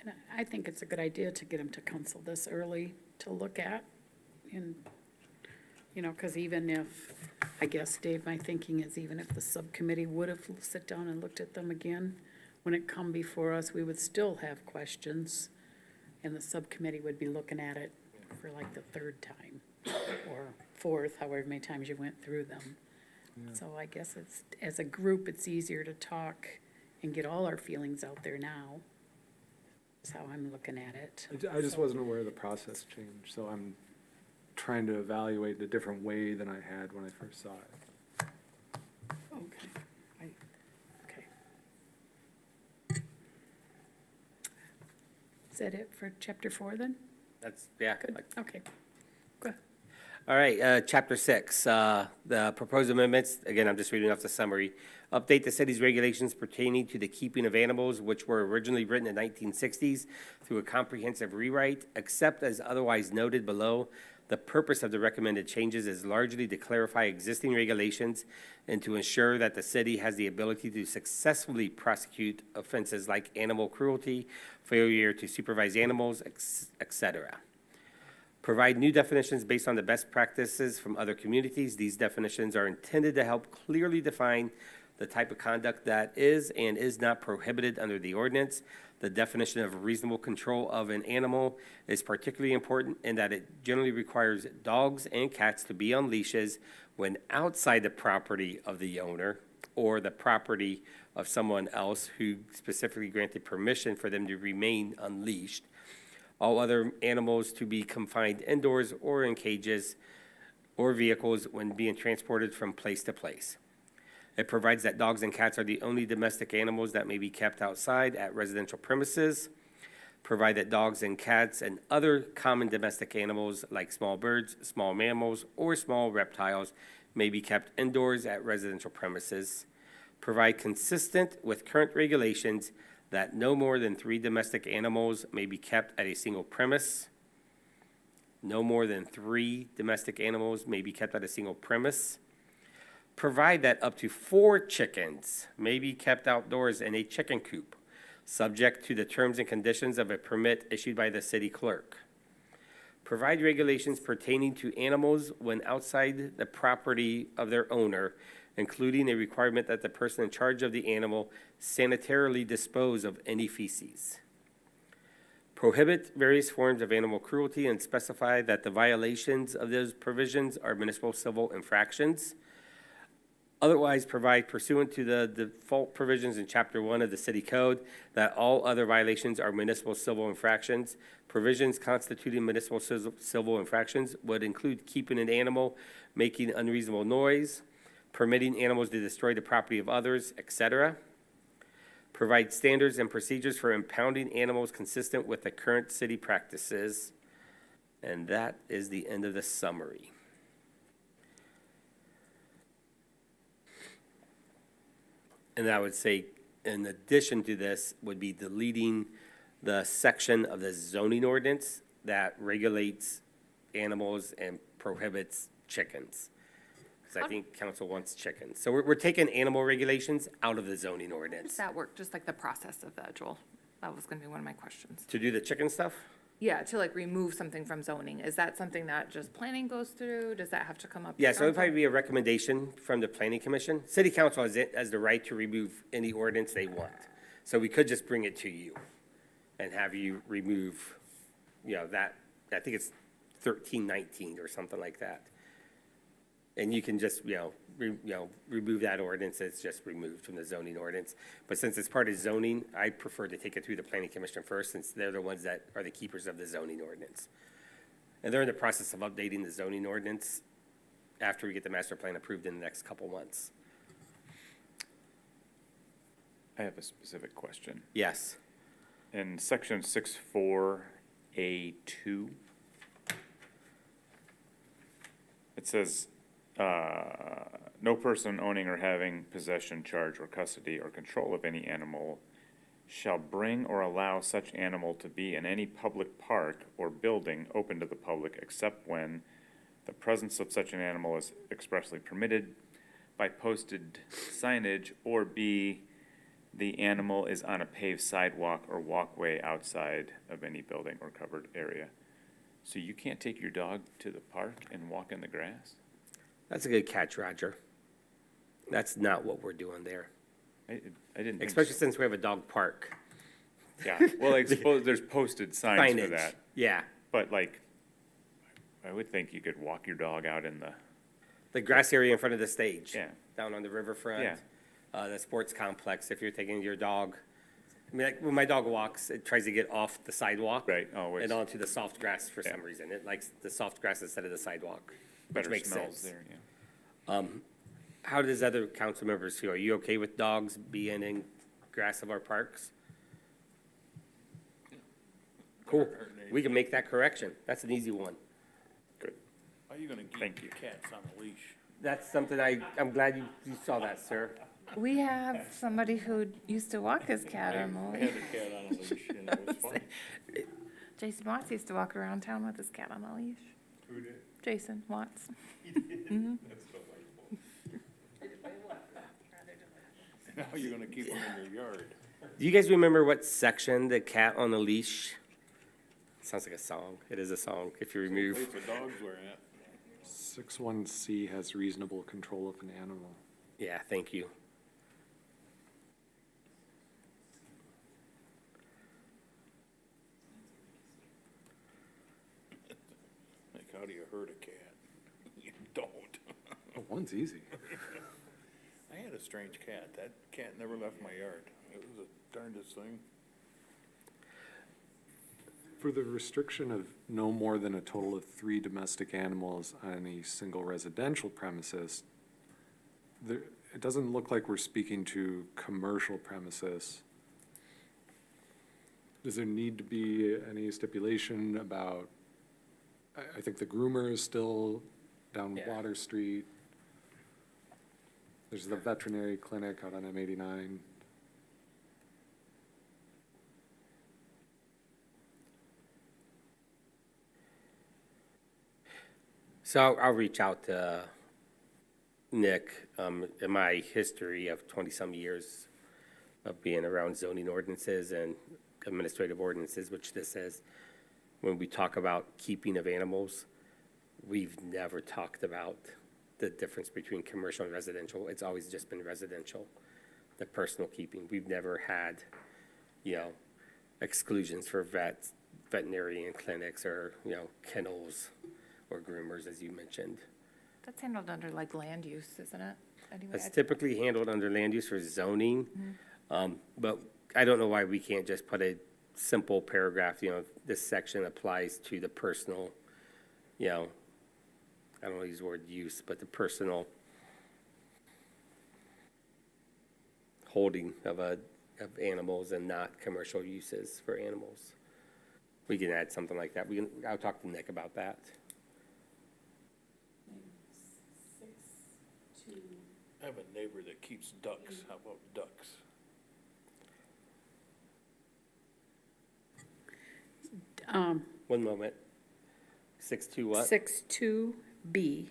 And I think it's a good idea to get them to council this early to look at. And, because even if, I guess, Dave, my thinking is even if the subcommittee would have sit down and looked at them again, when it come before us, we would still have questions, and the subcommittee would be looking at it for like the third time or fourth, however many times you went through them. Yeah. So I guess it's, as a group, it's easier to talk and get all our feelings out there now. That's how I'm looking at it. I just wasn't aware of the process change, so I'm trying to evaluate a different way than I had when I first saw it. Okay. Okay. Is that it for chapter 4 then? That's, yeah. Good, okay. Good. All right, chapter 6, the proposed amendments, again, I'm just reading off the summary. Update the city's regulations pertaining to the keeping of animals, which were originally written in 1960s through a comprehensive rewrite, except as otherwise noted below. The purpose of the recommended changes is largely to clarify existing regulations and to ensure that the city has the ability to successfully prosecute offenses like animal cruelty, failure to supervise animals, etc. Provide new definitions based on the best practices from other communities. These definitions are intended to help clearly define the type of conduct that is and is not prohibited under the ordinance. The definition of reasonable control of an animal is particularly important in that it generally requires dogs and cats to be on leashes when outside the property of the owner or the property of someone else who specifically granted permission for them to remain unleashed. All other animals to be confined indoors or in cages or vehicles when being transported from place to place. It provides that dogs and cats are the only domestic animals that may be kept outside at residential premises. Provide that dogs and cats and other common domestic animals like small birds, small mammals, or small reptiles may be kept indoors at residential premises. Provide consistent with current regulations that no more than 3 domestic animals may be kept at a single premise. No more than 3 domestic animals may be kept at a single premise. Provide that up to 4 chickens may be kept outdoors in a chicken coop, subject to the terms and conditions of a permit issued by the city clerk. Provide regulations pertaining to animals when outside the property of their owner, including a requirement that the person in charge of the animal sanitarily dispose of any feces. Prohibit various forms of animal cruelty and specify that the violations of those provisions are municipal civil infractions. Otherwise, provide pursuant to the default provisions in Chapter 1 of the City Code that all other violations are municipal civil infractions. Provisions constituting municipal civil infractions would include keeping an animal, making unreasonable noise, permitting animals to destroy the property of others, etc. Provide standards and procedures for impounding animals consistent with the current city practices. And that is the end of the summary. And I would say, in addition to this, would be deleting the section of the zoning ordinance that regulates animals and prohibits chickens. Because I think council wants chickens. So we're taking animal regulations out of the zoning How does ordinance. that work, just like the process of that, Joel? That was gonna be one of my questions. To do the chicken stuff? Yeah, to like remove something from zoning, is that something that just planning goes through? Does that have to come up? to Yeah, so it'd council? probably be a recommendation from the planning commission. City council has the right to remove any ordinance they want. So we could just bring it to you and have you remove, that, I think it's 1319 or something like that. And you can just, remove that ordinance, it's just removed from the zoning ordinance. But since it's part of zoning, I prefer to take it through the planning commission first, since they're the ones that are the keepers of the zoning ordinance. And they're in the process of updating the zoning ordinance after we get the master plan approved in the next couple months. I have a specific question. Yes. In section 64A2, it says, no person owning or having possession, charge, or custody or control of any animal shall bring or allow such animal to be in any public park or building open to the public except when the presence of such an animal is expressly permitted by posted signage, or B, the animal is on a paved sidewalk or walkway outside of any building or covered area. So you can't take your dog to the park and walk in the grass? That's a good catch, Roger. That's not what we're doing there, I didn't think especially so. since we have a dog park. Yeah, well, I suppose there's posted signs for Signage, that, yeah. but like, I would think you could walk your dog out in The grass area in front of the stage. Yeah. Down on the riverfront. Yeah. The sports complex, if you're taking your dog. I mean, like, when my dog walks, it tries to get off the sidewalk. Right, always. And onto the soft grass for some Yeah. reason. It likes the soft grass instead of the sidewalk, which better makes smells sense. there, yeah. How does other council members feel? Are you okay with dogs being in grass of our parks? Cool. We can make that correction. That's an easy one. Good. How are you gonna Thank keep you. your cats on a leash? That's something I'm glad you saw that, sir. We have somebody who used to walk his cat on the I leash. had a cat on a leash and it was fun. Jason Watts used to walk around town with his cat on a leash. Who did? Jason Watts. Now you're gonna keep them in your yard. Do you guys remember what section the cat on the leash? Sounds like a song. It is a song if you remove. Place the dogs were at. 61C has reasonable control of an animal. Yeah, thank you. Like, how do you hurt a cat? You don't. Oh, one's easy. I had a strange cat. That cat never left my yard. It was the darndest thing. For the restriction of no more than a total of 3 domestic animals on a single residential premises, it doesn't look like we're speaking to commercial premises. Does there need to be any stipulation about, I think the groomer is still down Yeah. Water Street. There's the veterinary clinic out on M89. So I'll reach out to Nick. In my history of 20-some years of being around zoning ordinances and administrative ordinances, which this is, when we talk about keeping of animals, we've never talked about the difference between commercial and residential. It's always just been residential, the personal keeping. We've never had, exclusions for veterinarian clinics or, kennels or groomers, as you mentioned. That's handled under like land use, isn't it? Anyway, That's typically handled under land use for zoning. But I don't know why we can't just put a simple paragraph, this section applies to the personal, I don't want to use the word use, but the personal holding of animals and not commercial uses for animals. We can add something like that. I'll talk to Nick about that. I have a neighbor that keeps ducks. How about ducks? One moment. 6.2 what? 6.2B,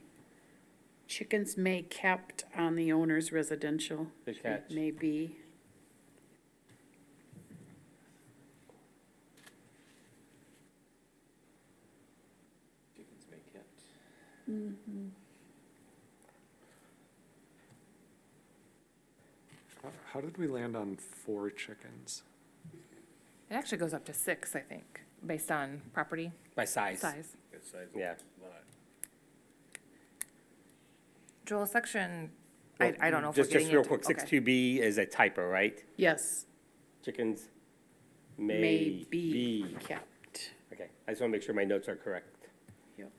chickens may kept on the owner's residential. Good catch. May be. Chickens may kept. How did we land on 4 chickens? It actually goes up to 6, I think, based on property By size. size. That size of Yeah. lot. Joel, section, Well, I don't know if we're Just getting real into. quick, okay. 6.2B is a typo, right? Yes, Chickens may may be be. kept. Okay, I just want to make sure my notes are correct. Yep.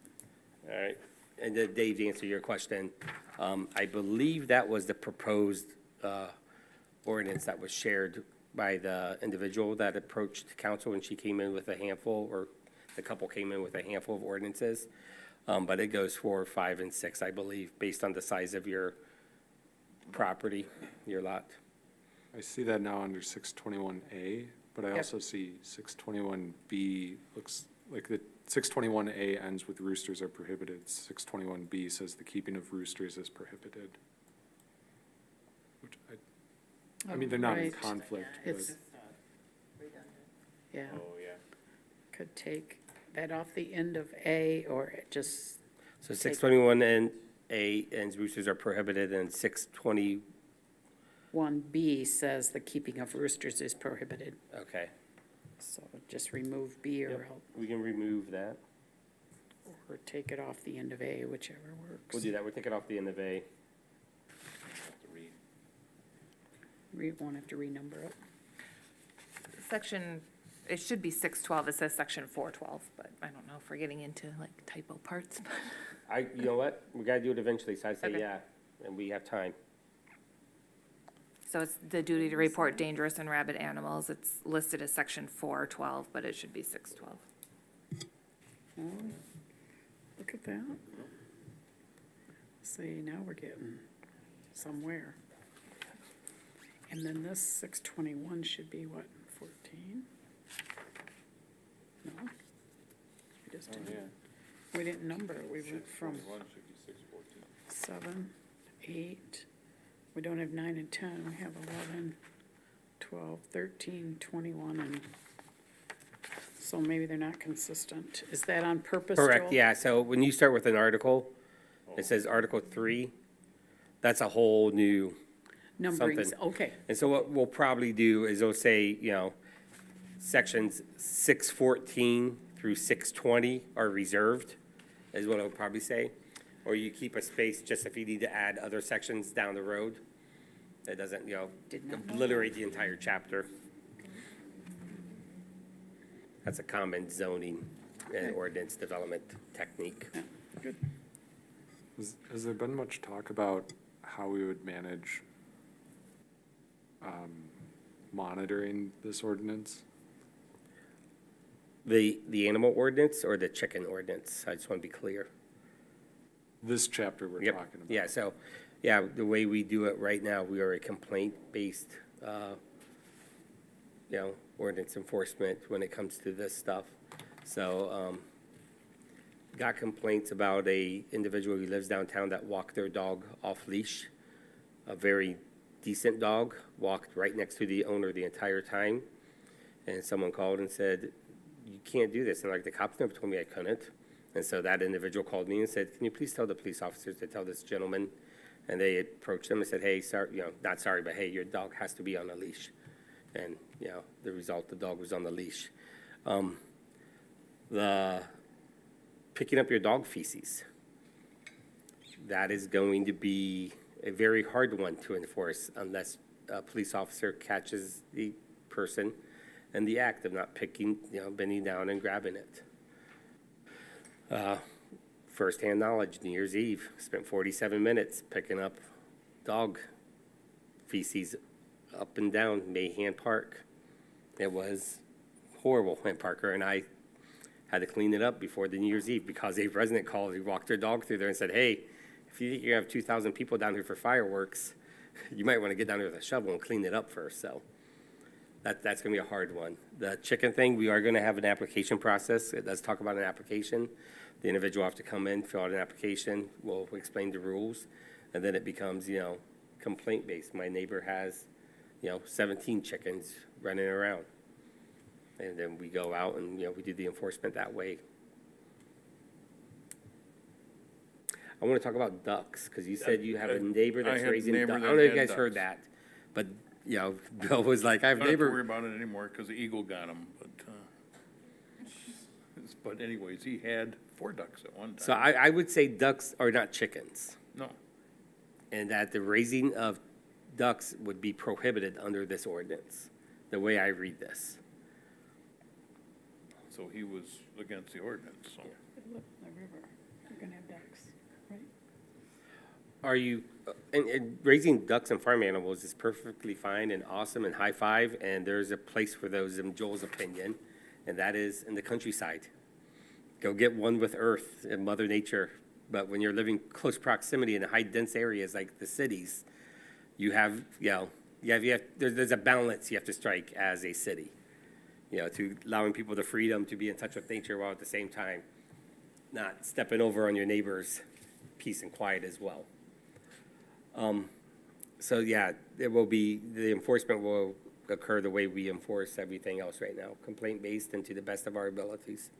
All right, and then Dave, to answer your question, I believe that was the proposed ordinance that was shared by the individual that approached council when she came in with a handful, or the couple came in with a handful of ordinances. But it goes 4, 5, and 6, I believe, based on the size of your property, your lot. I see that now under 621A, but I Yep. also see 621B, looks like the 621A ends with roosters are prohibited. 621B says the keeping of roosters is prohibited. Which I mean, they're not in Right. conflict, but It's, yeah, Oh, yeah. could take that off the end of A, or it just, So 621 and A ends roosters are prohibited, and 620, 1B says the keeping of roosters is prohibited. okay. So just remove B or Yep, we can remove that. or take it off the end of A, whichever works. We'll do that, we'll take it off the end of A. Have to read. We won't have to renumber it. Section, it should be 612, it says section 412, but I don't know if we're getting into like typo parts. You know what, we gotta do it eventually, so I'd say Okay. yeah, and we have time. So it's the duty to report dangerous and rabid animals, it's listed as section 412, but it should be 612. Look at that. See, now we're getting somewhere. And then this 621 should be what, 14? No? We just didn't, we didn't number, it. We went from 7, 8, we don't have 9 and 10, we have 11, 12, 13, 21, and so maybe they're not consistent. Is that on purpose, Joel? Correct, yeah, so when you start with an article, it says Article 3, that's a whole new, Numberings, something. okay, and so what we'll probably do is we'll say, sections 614 through 620 are reserved, is what I'll probably say. Or you keep a space just if you need to add other sections down the road. That doesn't, Did not know obliterate the entire chapter. That's a common zoning and ordinance development technique. good. has there been much talk about how we would manage monitoring this ordinance? The animal ordinance or the chicken ordinance? I just want to be clear. This chapter we're Yep. talking about. Yeah, so, yeah, the way we do it right now, we are a complaint-based, ordinance enforcement when it comes to this stuff. So, got complaints about a individual who lives downtown that walked their dog off leash. A very decent dog, walked right next to the owner the entire time. And someone called and said, you can't do this. And like, the cops never told me I couldn't. And so that individual called me and said, can you please tell the police officers to tell this gentleman? And they approached them and said, hey, sorry, not sorry, but hey, your dog has to be on a leash. And, the result, the dog was on the leash. The picking up your dog feces, that is going to be a very hard one to enforce unless a police officer catches the person in the act of not picking, bending down and grabbing it. Firsthand knowledge, New Year's Eve, spent 47 minutes picking up dog feces up and down Mayhan Park. It was horrible in Parker, and I had to clean it up before the New Year's Eve because a resident called, he walked their dog through there and said, hey, if you think you have 2,000 people down here for fireworks, you might want to get down there with a shovel and clean it up first. So that's going to be a hard one. The chicken thing, we are going to have an application process. It does talk about an application. The individual will have to come in, fill out an application. We'll explain the rules, and then it becomes, complaint-based. My neighbor has, 17 chickens running around. And then we go out and, we do the enforcement that way. I want to talk about ducks, because you said you have a neighbor that's I had a raising neighbor ducks. I that don't know if you had guys heard ducks. that, but, Bill was like, I have a I don't have to worry neighbor. about it anymore because the eagle got him, but anyways, he had 4 ducks at one time. So I would say ducks are not chickens, No, and that the raising of ducks would be prohibited under this ordinance, the way I read this. so he was against the ordinance, so. Look, the river, you're gonna have ducks, right? Are you, and raising ducks and farm animals is perfectly fine and awesome and high five, and there's a place for those in Joel's opinion, and that is in the countryside. Go get one with earth and Mother Nature, but when you're living close proximity in high dense areas like the cities, you have, there's a balance you have to strike as a city, to allowing people the freedom to be in touch with nature while at the same time not stepping over on your neighbor's peace and quiet as well. So yeah, the enforcement will occur the way we enforce everything else right now, complaint-based and to the best of our abilities.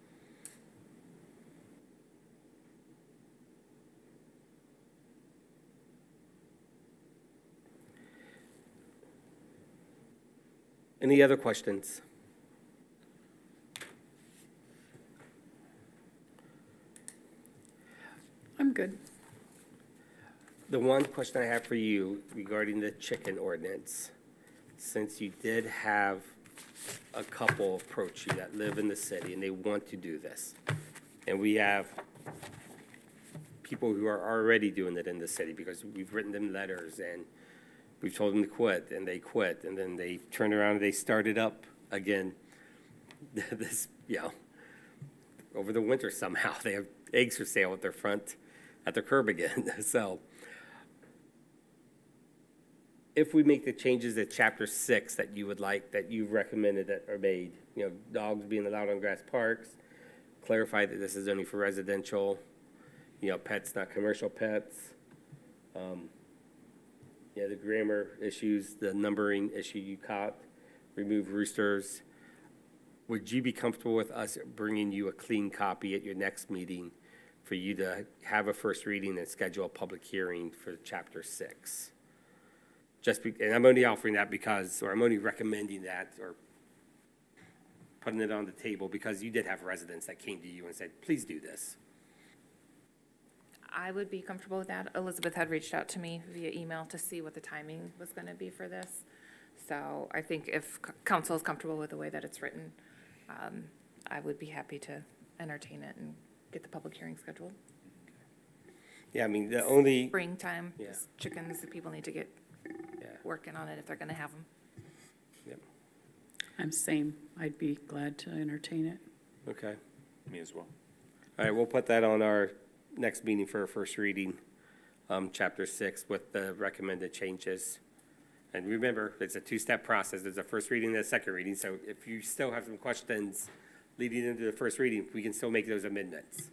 Any other questions? I'm good. The one question I have for you regarding the chicken ordinance, since you did have a couple approach you that live in the city and they want to do this, and we have people who are already doing it in the city because we've written them letters and we've told them to quit, and they quit, and then they turned around and they started up again this, over the winter somehow. They have eggs for sale at their curb again. So if we make the changes at Chapter 6 that you would like, that you've recommended that are made, dogs being allowed on grass parks, clarify that this is only for residential, pets, not commercial pets, the grammar issues, the numbering issue you caught, remove roosters. Would you be comfortable with us bringing you a clean copy at your next meeting for you to have a first reading and schedule a public hearing for Chapter 6? And I'm only offering that I'm only recommending that or putting it on the table because you did have residents that came to you and said, please do this. I would be comfortable with that. Elizabeth had reached out to me via email to see what the timing was going to be for this. So I think if council is comfortable with the way that it's written, I would be happy to entertain it and get the public hearing scheduled. Yeah, I mean, the only, springtime, Yeah. chickens, that people need to get yeah, working on it if they're gonna have them. yep, I'm same. I'd be glad to entertain it. okay. Me as well. All right, we'll put that on our next meeting for a first reading, chapter 6 with the recommended changes. And remember, it's a two-step process. There's a first reading and a second reading, so if you still have some questions leading into the first reading, we can still make those amendments,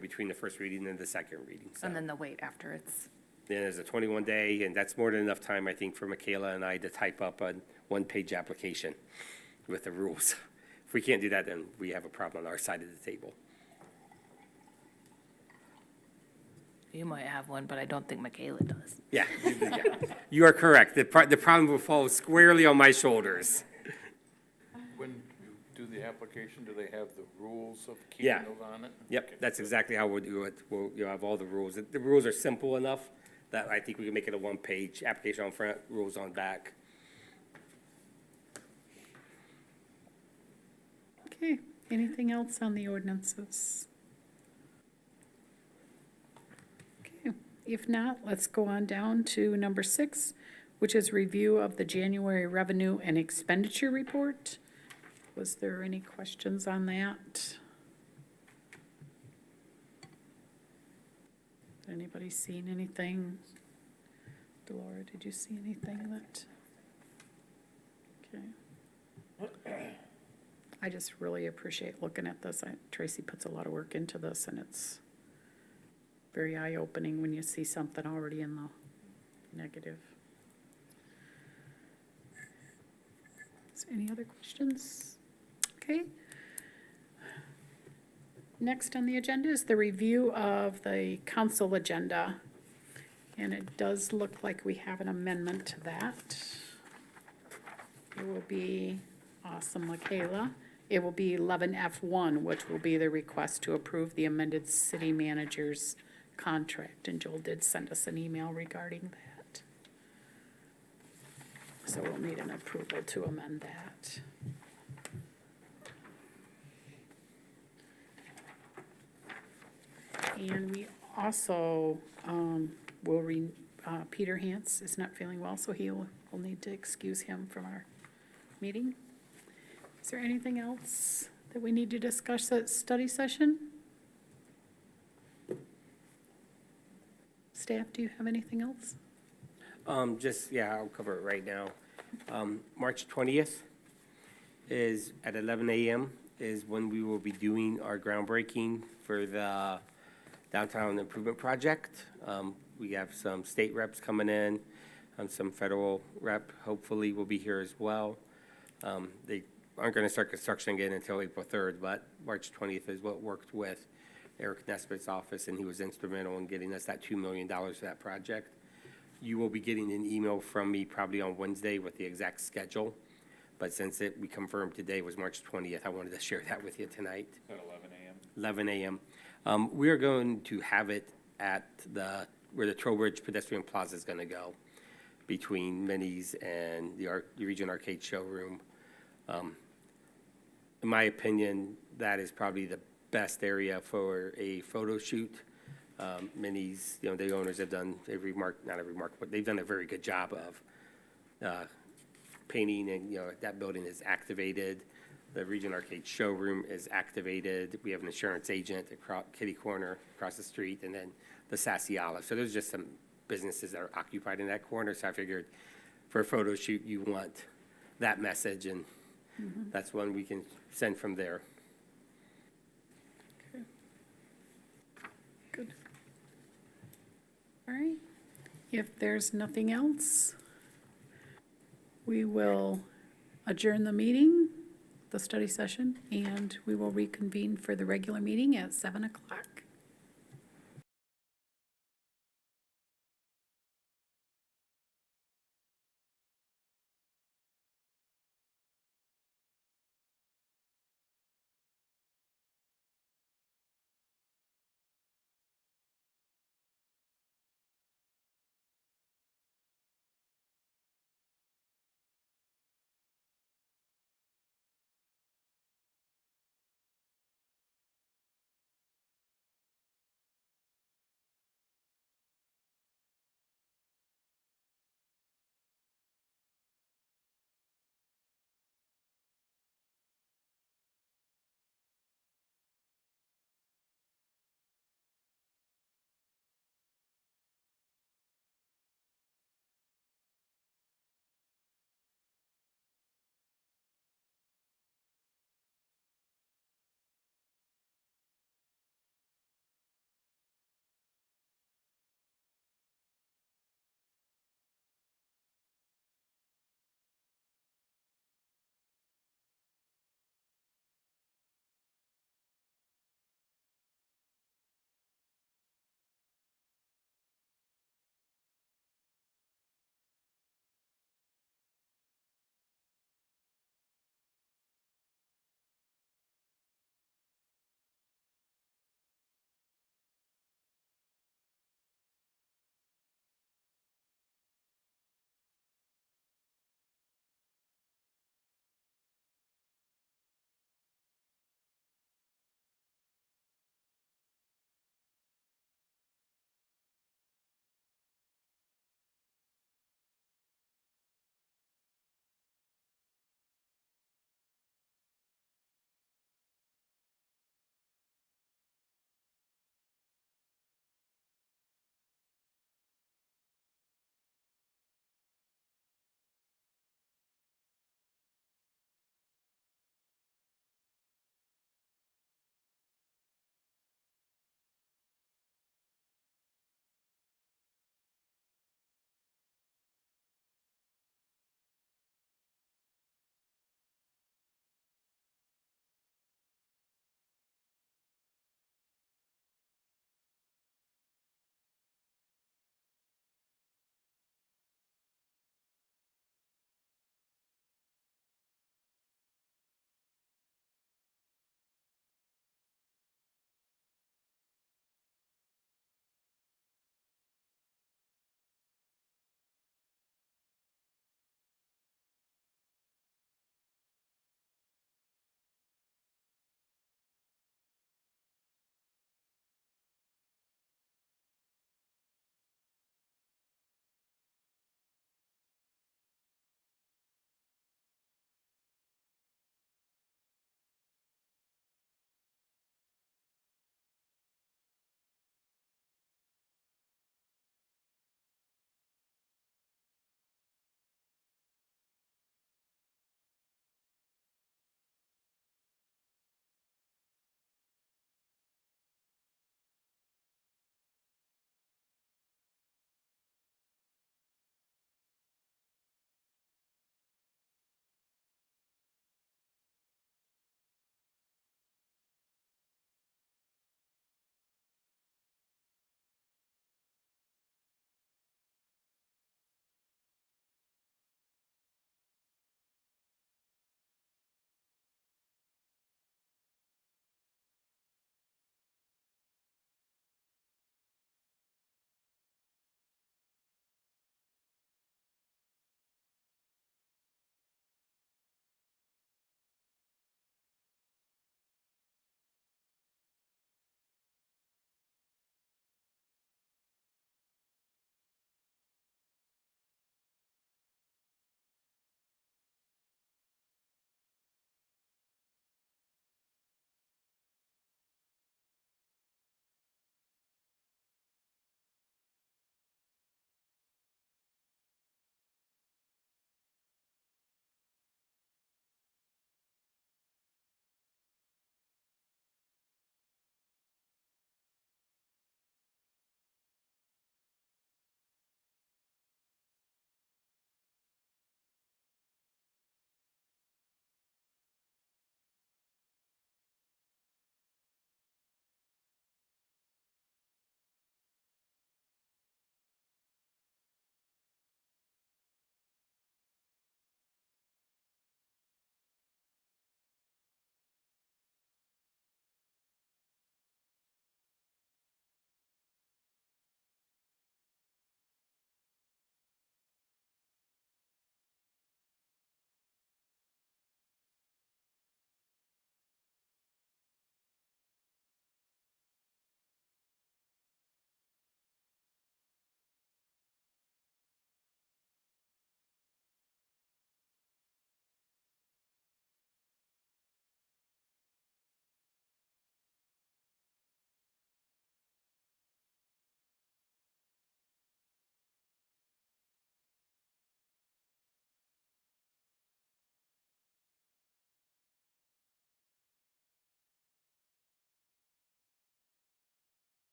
between the first reading and the second reading. So And then the wait after it's, then there's a 21-day, and that's more than enough time, I think, for Michaela and I to type up a one-page application with the rules. If we can't do that, then we have a problem on our side of the table. you might have one, but I don't think Michaela does. Yeah, you are correct. The problem will fall squarely on my shoulders. When you do the application, do they have the rules of Yeah. keeping those on it? Yep, that's exactly how we'll do it. You'll have all the rules. The rules are simple enough that I think we can make it a one-page application on front, rules on back. Okay, anything else on the ordinances? Okay, if not, let's go on down to number 6, which is review of the January revenue and expenditure report. Was there any questions on that? Anybody seen anything? Delora, did you see anything that? Okay. I just really appreciate looking at this. Tracy puts a lot of work into this, and it's very eye-opening when you see something already in the negative. Is there any other questions? Okay. Next on the agenda is the review of the council agenda. And it does look like we have an amendment to that. It will be, awesome, Michaela. It will be 11F1, which will be the request to approve the amended city manager's contract. And Joel did send us an email regarding that. So we'll need an approval to amend that. And we also Peter Hance is not feeling well, so we'll need to excuse him from our meeting. Is there anything else that we need to discuss at study session? Staff, do you have anything else? I'll cover it right now. March 20th is at 11 a.m. is when we will be doing our groundbreaking for the downtown improvement project. We have some state reps coming in, some federal rep hopefully will be here as well. They aren't going to start construction again until April 3rd, but March 20th is what worked with Eric Nesbitt's office, and he was instrumental in getting us that $2 million for that project. You will be getting an email from me probably on Wednesday with the exact schedule, but since we confirmed today was March 20th, I wanted to share that with you tonight. At 11 a.m. 11 a.m. We are going to have it at where the Trowbridge Pedestrian Plaza is going to go, between Minnie's and the Region Arcade Showroom. In my opinion, that is probably the best area for a photo shoot. Minnie's, the owners have done but they've done a very good job of painting, and, that building is activated. The Region Arcade Showroom is activated. We have an insurance agent across Kitty Corner across the street, and then the Sassy Olive. So there's just some businesses that are occupied in that corner. So I figured for a photo shoot, you want that message, and that's one we can send from there. Okay. Good. All right. If there's nothing else, we will adjourn the meeting, the study session, and we will reconvene for the regular meeting at 7 o'clock.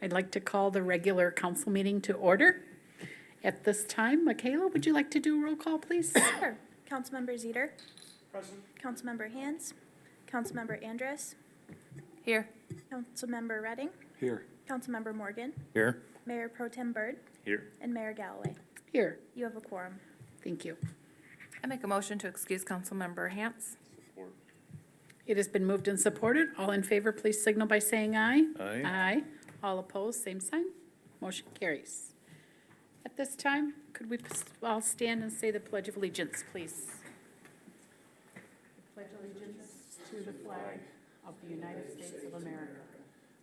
I'd like to call the regular council meeting to order. At this time, Michaela, would you like to do a roll call, please? Sure. Councilmember Zeter. Present. Councilmember Hands. Councilmember Andrus. Here. Councilmember Redding. Here. Councilmember Morgan. Here? Mayor Pro Tem Byrd. Here. And Mayor Galloway. Here, You have a quorum. thank you. I make a motion to excuse Councilmember Hance. It has been moved and supported. All in favor, please signal by saying aye. Aye. Aye. All opposed, same sign. Motion carries. At this time, could we all stand and say the Pledge of Allegiance, please? Pledge allegiance to the flag of the United States of America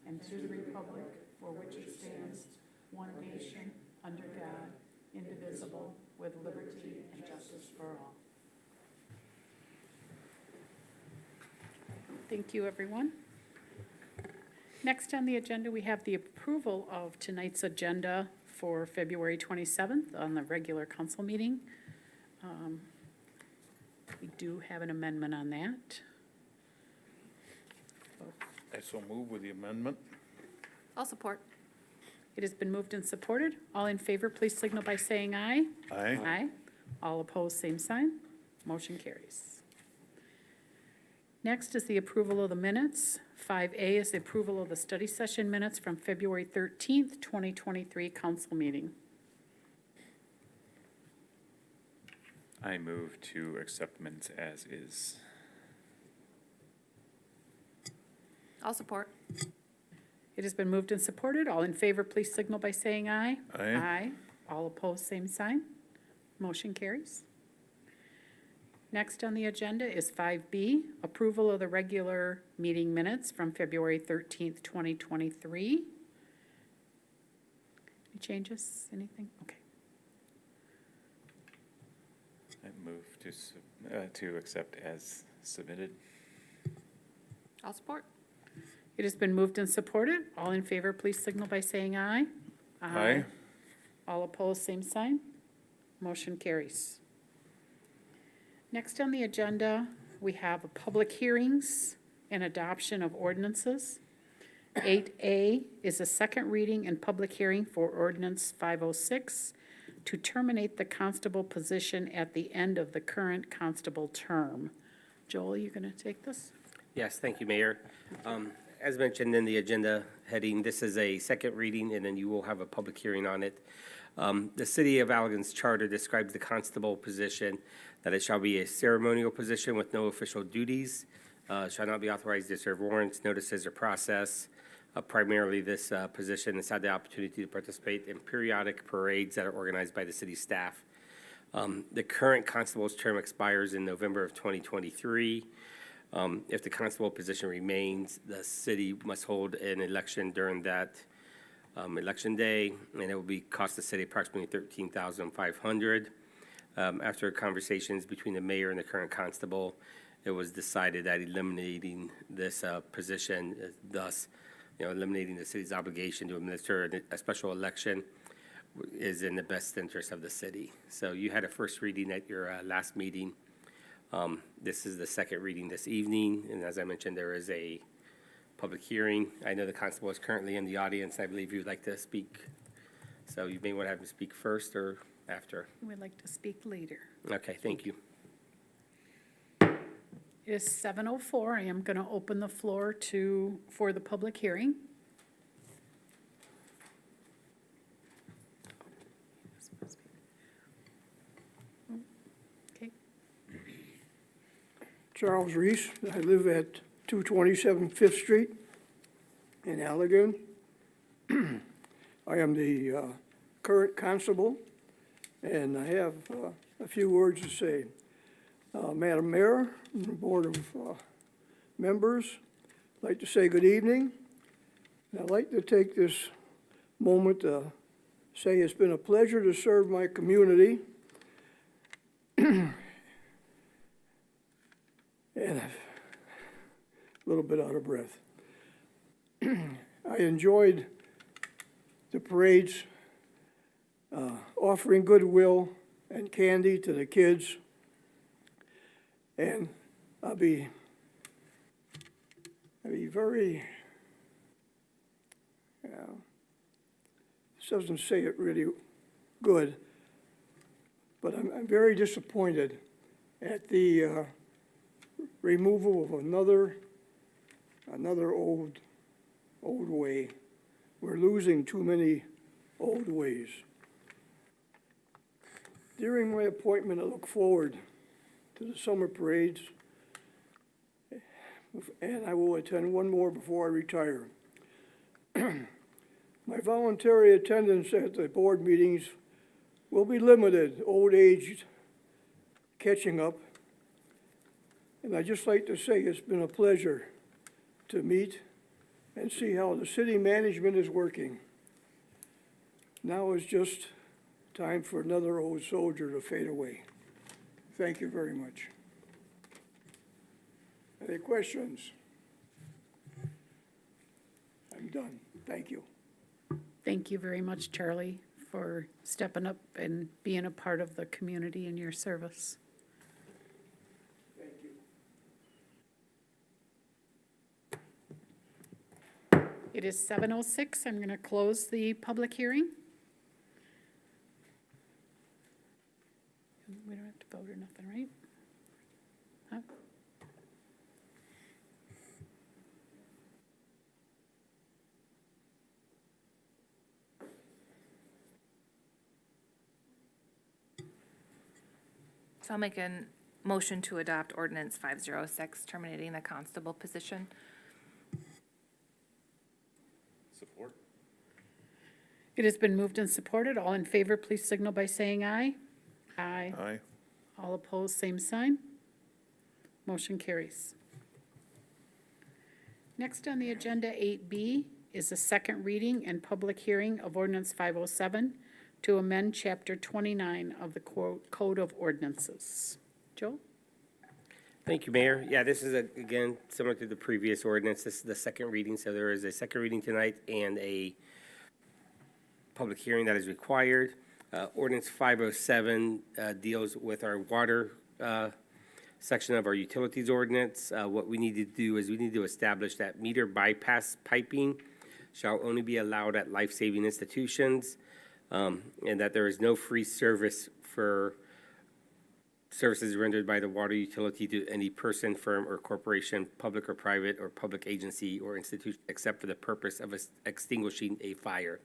and to the republic for which it stands, one nation, under God, indivisible, with liberty and justice for all. Thank you, everyone. Next on the agenda, we have the approval of tonight's agenda for February 27th on the regular council meeting. We do have an amendment on that. I so move with the amendment. I'll support. It has been moved and supported. All in favor, please signal by saying aye. Aye. Aye. All opposed, same sign. Motion carries. Next is the approval of the minutes. 5A is the approval of the study session minutes from February 13th, 2023 council meeting. I move to accept minutes as is. I'll support. It has been moved and supported. All in favor, please signal by saying aye. Aye. Aye. All opposed, same sign. Motion carries. Next on the agenda is 5B, approval of the regular meeting minutes from February 13th, 2023. Any changes, anything? Okay. I move to accept as submitted. I'll support. It has been moved and supported. All in favor, please signal by saying aye. Aye. All opposed, same sign. Motion carries. Next on the agenda, we have public hearings and adoption of ordinances. 8A is a second reading and public hearing for Ordinance 506 to terminate the constable position at the end of the current constable term. Joel, you going to take this? Yes, thank you, Mayor. As mentioned in the agenda heading, this is a second reading, and then you will have a public hearing on it. The City of Allegan's charter describes the constable position that it shall be a ceremonial position with no official duties, shall not be authorized to serve warrants, notices, or process. Primarily, this position has had the opportunity to participate in periodic parades that are organized by the city staff. The current constable's term expires in November of 2023. If the constable position remains, the city must hold an election during that election day, and it will cost the city approximately $13,500. After conversations between the mayor and the current constable, it was decided that eliminating this position, thus, eliminating the city's obligation to administer a special election, is in the best interest of the city. So you had a first reading at your last meeting. This is the second reading this evening, and as I mentioned, there is a public hearing. I know the constable is currently in the audience. I believe you'd like to speak. So you may want to have him speak first or after. We'd like to speak later. Okay, thank you. It is 7:04. I am going to open the floor for the public hearing. Okay. Charles Reese. I live at 227 Fifth Street in Allegan. I am the current constable, and I have a few words to say. Madam Mayor, and the Board of Members, I'd like to say good evening. And I'd like to take this moment to say it's been a pleasure to serve my community. And I'm a little bit out of breath. I enjoyed the parades, offering goodwill and candy to the kids. And I'll be very This doesn't say it really good, but I'm very disappointed at the removal of another old way. We're losing too many old ways. During my appointment, I look forward to the summer parades, and I will attend one more before I retire. My voluntary attendance at the board meetings will be limited, old age catching up. And I'd just like to say it's been a pleasure to meet and see how the city management is working. Now is just time for another old soldier to fade away. Thank you very much. Any questions? I'm done. Thank you. Thank you very much, Charlie, for stepping up and being a part of the community in your service. Thank you. It is 7:06. I'm going to close the public hearing. We don't have to vote or nothing, right? Huh? So I'll make a motion to adopt ordinance 506, terminating the constable position. Support. It has been moved and supported. All in favor, please signal by saying aye. Aye. Aye. All opposed, same sign. Motion carries. Next on the agenda, 8B, is a second reading and public hearing of Ordinance 507 to amend Chapter 29 of the Code of Ordinances. Joe? Thank you, Mayor. Yeah, this is, again, similar to the previous ordinance. This is the second reading, so there is a second reading tonight and a public hearing that is required. Ordinance 507 deals with our water section of our utilities ordinance. What we need to do is we need to establish that meter bypass piping shall only be allowed at life-saving institutions, and that there is no free service for services rendered by the water utility to any person, firm, or corporation, public or private, or public agency or institution, except for the purpose of extinguishing a fire.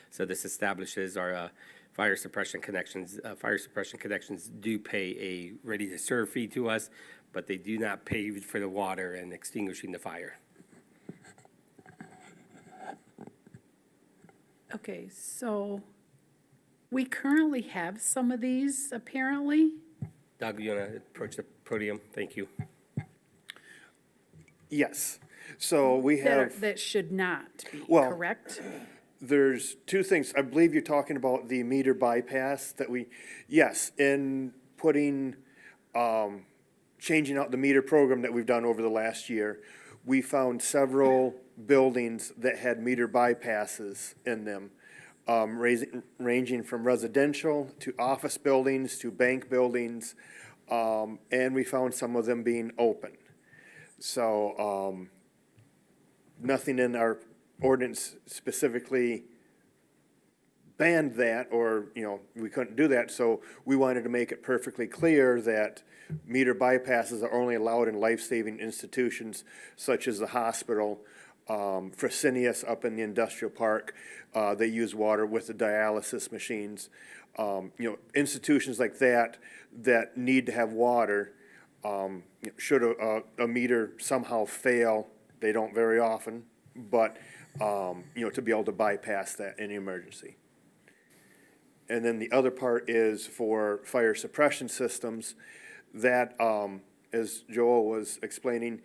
So this establishes our fire suppression connections. Fire suppression connections do pay a ready-to-serve fee to us, but they do not pay for the water and extinguishing the fire. Okay, so we currently have some of these, apparently. Doug, you want to approach the podium? Thank you. Yes. So we have, That should not be, Well- correct? there's two things. I believe you're talking about the meter bypass that yes, in putting, changing out the meter program that we've done over the last year, we found several buildings that had meter bypasses in them, ranging from residential to office buildings to bank buildings, and we found some of them being open. So, nothing in our ordinance specifically banned that, or, we couldn't do that, so we wanted to make it perfectly clear that meter bypasses are only allowed in life-saving institutions such as the hospital. Fresenius up in the industrial park, they use water with the dialysis machines. Institutions like that need to have water, should a meter somehow fail, they don't very often, but, to be able to bypass that in emergency. And then the other part is for fire suppression systems that, as Joel was explaining,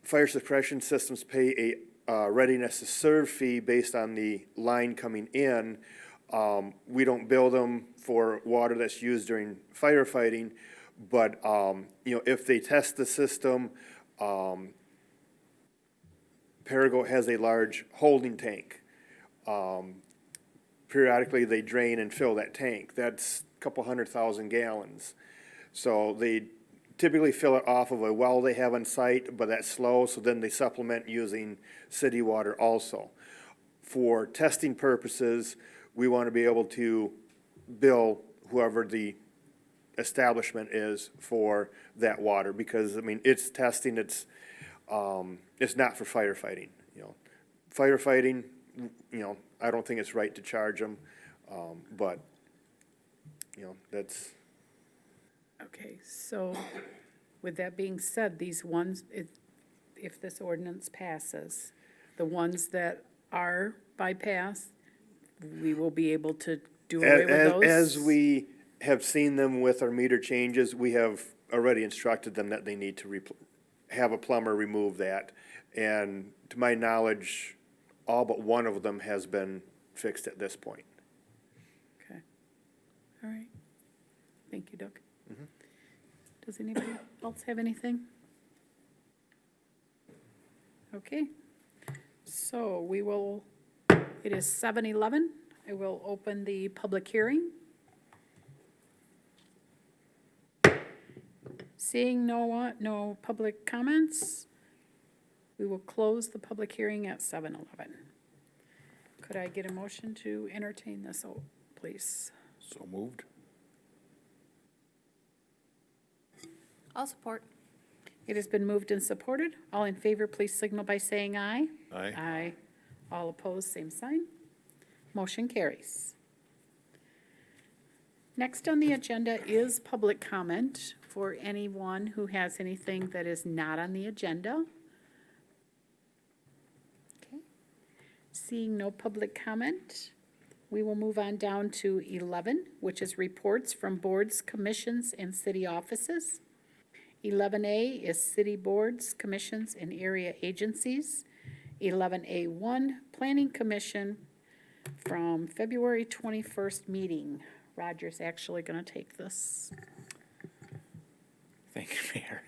fire suppression systems pay a readiness to serve fee based on the line coming in. We don't bill them for water that's used during firefighting, but, if they test the system, Perigo has a large holding tank. Periodically, they drain and fill that tank. That's a couple 100,000 gallons. So they typically fill it off of a well they have on site, but that's slow, so then they supplement using city water also. for testing purposes, we want to be able to bill whoever the establishment is for that water, because, I mean, it's testing, it's not for firefighting, you know. Firefighting, you know, I don't think it's right to charge them, but, you know, that's, Okay, so with that being said, these ones, if this ordinance passes, the ones that are bypassed, we will be able to do away with those? as we have seen them with our meter changes, we have already instructed them that they need to have a plumber remove that. And to my knowledge, all but one of them has been fixed at this point. Okay, all right. Thank you, Doug. Does anybody else have anything? Okay, so we will, it is 7:11. I will open the public hearing. Seeing no public comments, we will close the public hearing at 7:11. Could I get a motion to entertain this, please? So moved. I'll support. It has been moved and supported. All in favor, please signal by saying aye. Aye. Aye. All opposed, same sign. Motion carries. Next on the agenda is public comment for anyone who has anything that is not on the agenda. Okay. Seeing no public comment, we will move on down to 11, which is reports from boards, commissions, and city offices. 11A is city boards, commissions, and area agencies. 11A1, planning commission from February 21st meeting. Roger's actually going to take this. Thank you, Mayor.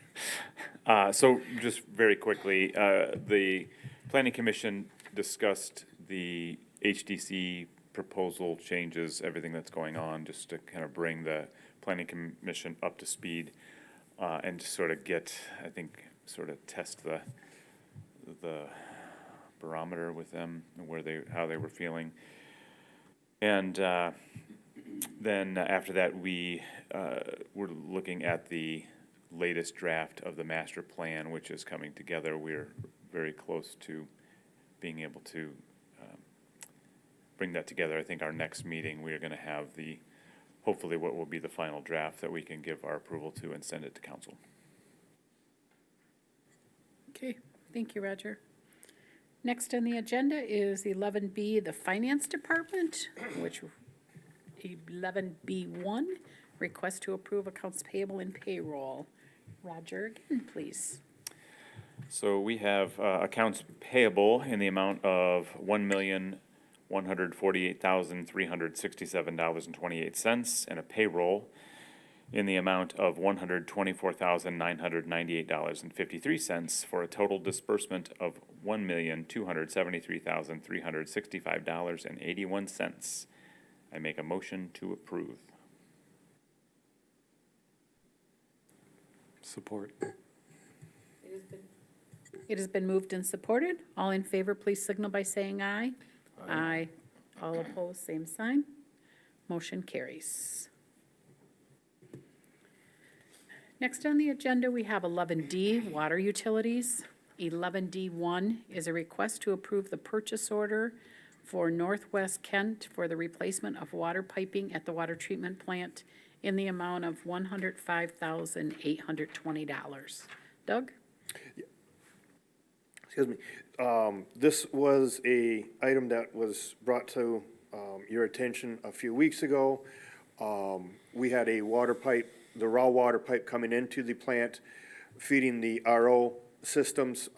So just very quickly, the Planning Commission discussed the HDC proposal changes, everything that's going on, just to kind of bring the Planning Commission up to speed, and to sort of get, I think, sort of test the barometer with them, and how they were feeling. And then after that, we were looking at the latest draft of the master plan, which is coming together. We're very close to being able to bring that together. I think our next meeting, we are going to have hopefully what will be the final draft that we can give our approval to and send it to council. Okay, thank you, Roger. Next on the agenda is 11B, the Finance Department, which 11B1, request to approve accounts payable and payroll. Roger, again, please. So we have accounts payable in the amount of $1,148,367.28 and a payroll in the amount of $124,998.53 for a total disbursement of $1,273,365.81. I make a motion to approve. Support. It has been moved and supported. All in favor, please signal by saying aye. Aye. All opposed, same sign. Motion carries. Next on the agenda, we have 11D, water utilities. 11D1 is a request to approve the purchase order for Northwest Kent for the replacement of water piping at the water treatment plant in the amount of $105,820. Doug? Excuse me. This was a item that was brought to your attention a few weeks ago. We had a water pipe, the raw water pipe coming into the plant, feeding the RO systems,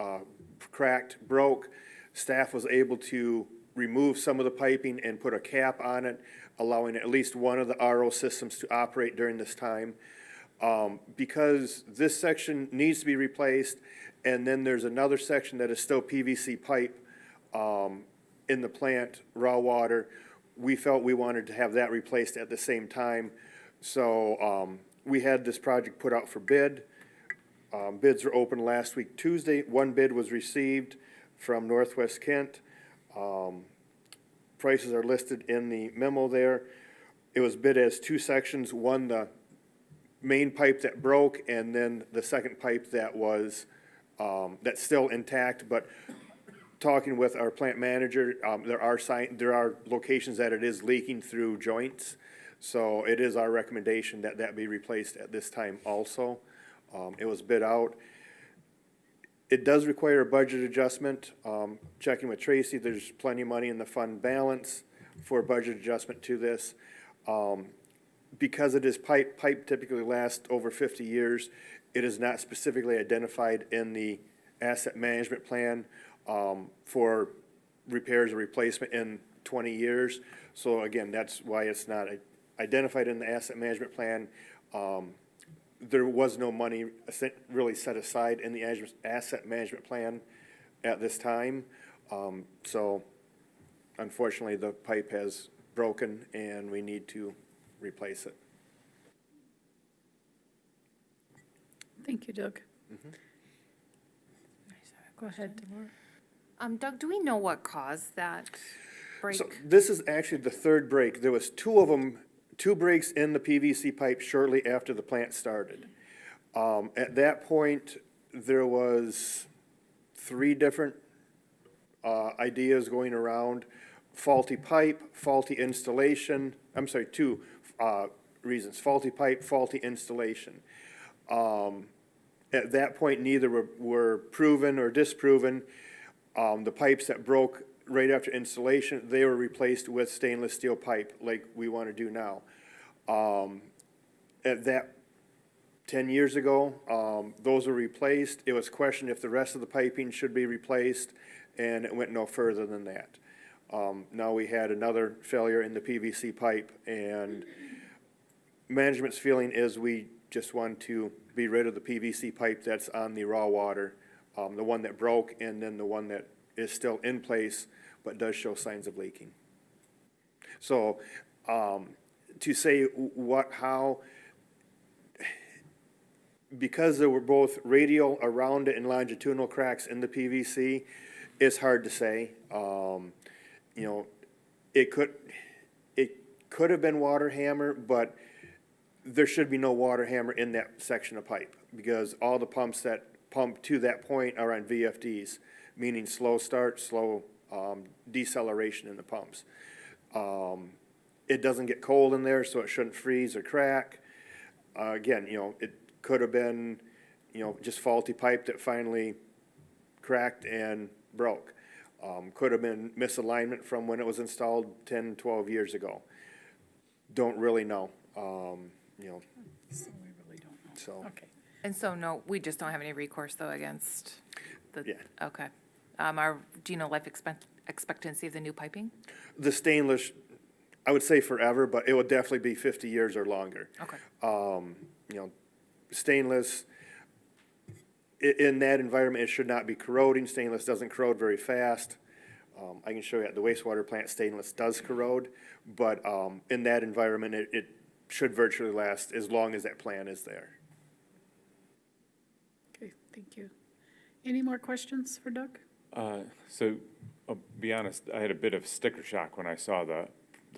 cracked, broke. Staff was able to remove some of the piping and put a cap on it, allowing at least one of the RO systems to operate during this time. Because this section needs to be replaced, and then there's another section that is still PVC pipe in the plant, raw water, we felt we wanted to have that replaced at the same time. So we had this project put out for bid. Bids were open last week, Tuesday. One bid was received from Northwest Kent. prices are listed in the memo there. It was bid as two sections, one, the main pipe that broke, and then the second pipe that was, that's still intact, but talking with our plant manager, there are locations that it is leaking through joints. So it is our recommendation that that be replaced at this time also. It was bid out. It does require a budget adjustment. Checking with Tracy, there's plenty of money in the fund balance for a budget adjustment to this. Because it is pipe typically lasts over 50 years, it is not specifically identified in the asset management plan for repairs or replacement in 20 years. So again, that's why it's not identified in the asset management plan. There was no money really set aside in the asset management plan at this time. So unfortunately, the pipe has broken and we need to replace it. Thank you, Doug. Go ahead, Delora. Doug, do we know what caused that break? So this is actually the third break. There was two of them, two breaks in the PVC pipe shortly after the plant started. At that point, there was three different ideas going around: faulty pipe, faulty installation. I'm sorry, two reasons: faulty pipe, faulty installation. At that point, neither were proven or disproven. The pipes that broke right after installation, they were replaced with stainless steel pipe like we want to do now. At that 10 years ago, those were replaced. It was questioned if the rest of the piping should be replaced, and it went no further than that. Now we had another failure in the PVC pipe, and management's feeling is we just want to be rid of the PVC pipe that's on the raw water, the one that broke, and then the one that is still in place but does show signs of leaking. So to say how, because there were both radial around it and longitudinal cracks in the PVC, it's hard to say. You know, it could have been water hammer, but there should be no water hammer in that section of pipe because all the pumps that pump to that point are on VFDs, meaning slow start, slow deceleration in the pumps. It doesn't get cold in there, so it shouldn't freeze or crack. Again, you know, it could have been, you know, just faulty pipe that finally cracked and broke. Could have been misalignment from when it was installed 10, 12 years ago. Don't really know. You know, So we really don't know. so. Okay. And so, no, we just don't have any recourse, though, against the? Yeah. Okay. Do you know life expectancy of the new piping? The stainless, I would say forever, but it would definitely be 50 years or longer. Okay. You know, stainless, in that environment, it should not be corroding. Stainless doesn't corrode very fast. I can show you at the wastewater plant, stainless does corrode, but in that environment, it should virtually last as long as that plan is there. Okay, thank you. Any more questions for Doug? So I'll be honest, I had a bit of sticker shock when I saw the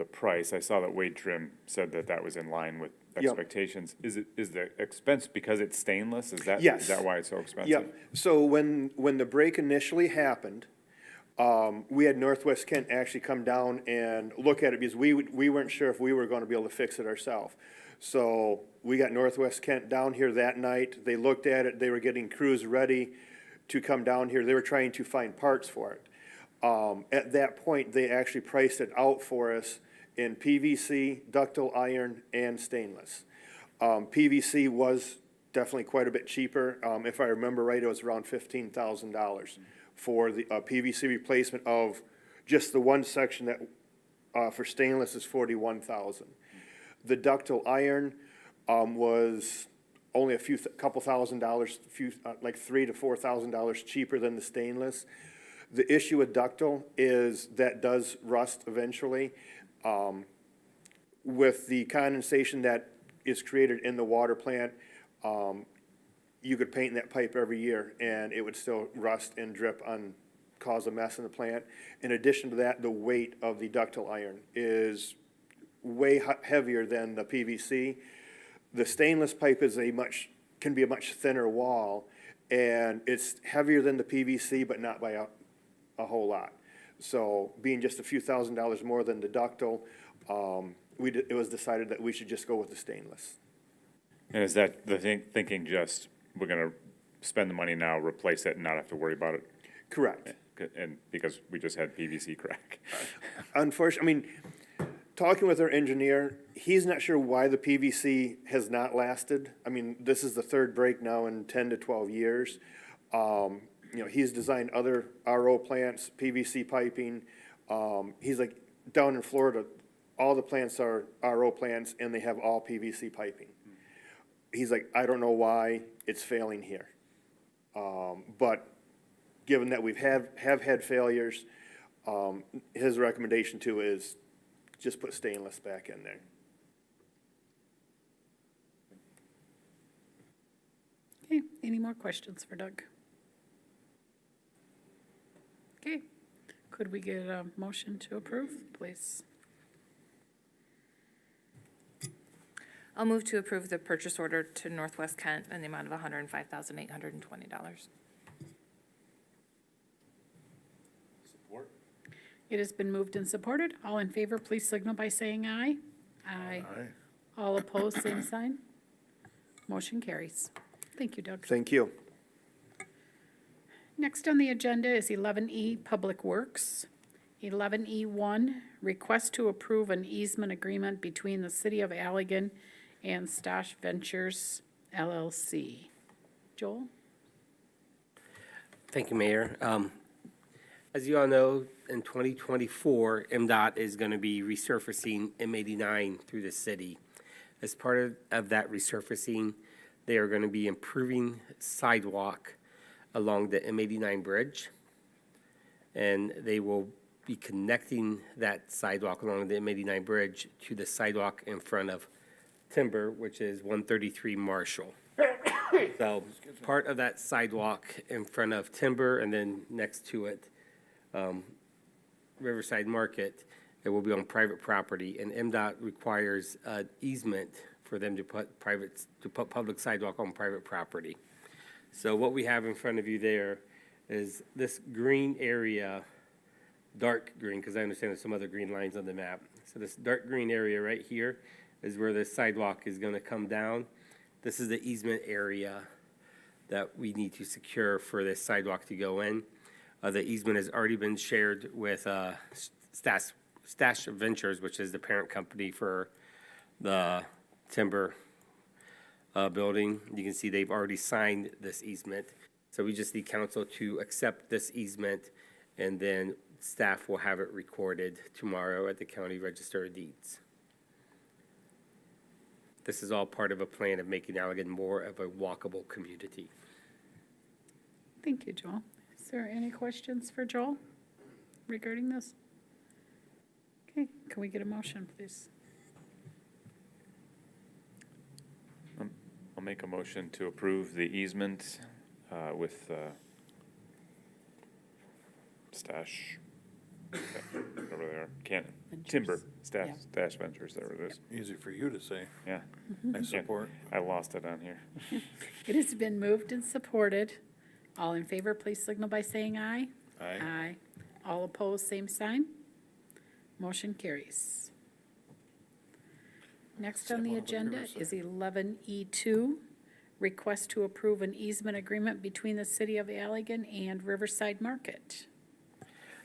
price. I saw that Wade Trim said that that was in line with Yep. expectations. Is the expense because it's stainless? Is that? Yes. Is that why it's so expensive? Yeah, so when the break initially happened, we had Northwest Kent actually come down and look at it because we weren't sure if we were gonna be able to fix it ourselves. So we got Northwest Kent down here that night. They looked at it. They were getting crews ready to come down here. They were trying to find parts for it. At that point, they actually priced it out for us in PVC, ductile iron, and stainless. PVC was definitely quite a bit cheaper. If I remember right, it was around $15,000 for the PVC replacement of just the one section that for stainless is $41,000. The ductile iron was only couple $1,000s, like $3,000 to $4,000 cheaper than the stainless. The issue with ductile is that does rust eventually. With the condensation that is created in the water plant, you could paint that pipe every year and it would still rust and drip on cause a mess in the plant. In addition to that, the weight of the ductile iron is way heavier than the PVC. The stainless pipe is can be a much thinner wall, and it's heavier than the PVC, but not by a whole lot. So being just a few $1,000s more than the ductile, it was decided that we should just go with the stainless. And is that the thinking just, we're gonna spend the money now, replace it, and not have to worry about it? Correct. And because we just had PVC crack. Unfortunately, I mean, talking with our engineer, he's not sure why the PVC has not lasted. I mean, this is the third break now in 10 to 12 years. He's designed other RO plants, PVC piping. He's like, down in Florida, all the plants are RO plants and they have all PVC piping. He's like, I don't know why it's failing here. But given that have had failures, his recommendation too is just put stainless back in there. Okay, any more questions for Doug? Okay, could we get a motion to approve, please? I'll move to approve the purchase order to Northwest Kent in the amount of $105,820. It has been moved and supported. All in favor, please signal by saying aye. Aye. All opposed, same sign. Motion carries. Thank you, Doug. Thank you. Next on the agenda is 11E, Public Works. 11E1, request to approve an easement agreement between the City of Allegan and Stash Ventures LLC. Joel? Thank you, Mayor. As you all know, in 2024, MDOT is going to be resurfacing M89 through the city. As part of that resurfacing, they are going to be improving sidewalk along the M89 bridge, and they will be connecting that sidewalk along the M89 bridge to the sidewalk in front of Timber, which is 133 Marshall. So part of that sidewalk in front of Timber and then next to it, Riverside Market, it will be on private property, and MDOT requires an easement for them to put public sidewalk on private property. So what we have in front of you there is this green area, dark green, because I understand there's some other green lines on the map. So this dark green area right here is where the sidewalk is going to come down. This is the easement area that we need to secure for this sidewalk to go in. The easement has already been shared with Stash Ventures, which is the parent company for the Timber building. You can see they've already signed this easement. So we just need council to accept this easement, and then staff will have it recorded tomorrow at the County Register of Deeds. This is all part of a plan of making Allegan more of a walkable community. Thank you, Joel. Is there any questions for Joel regarding this? Okay, can we get a motion, please? I'll make a motion to approve the easement with Stash, whatever they are, Timber, Stash Ventures, there it is. Easy for you to say. Yeah. I support. I lost it on here. It has been moved and supported. All in favor, please signal by saying aye. Aye. Aye. All opposed, same sign. Motion carries. Next on the agenda is 11E2, request to approve an easement agreement between the City of Allegan and Riverside Market.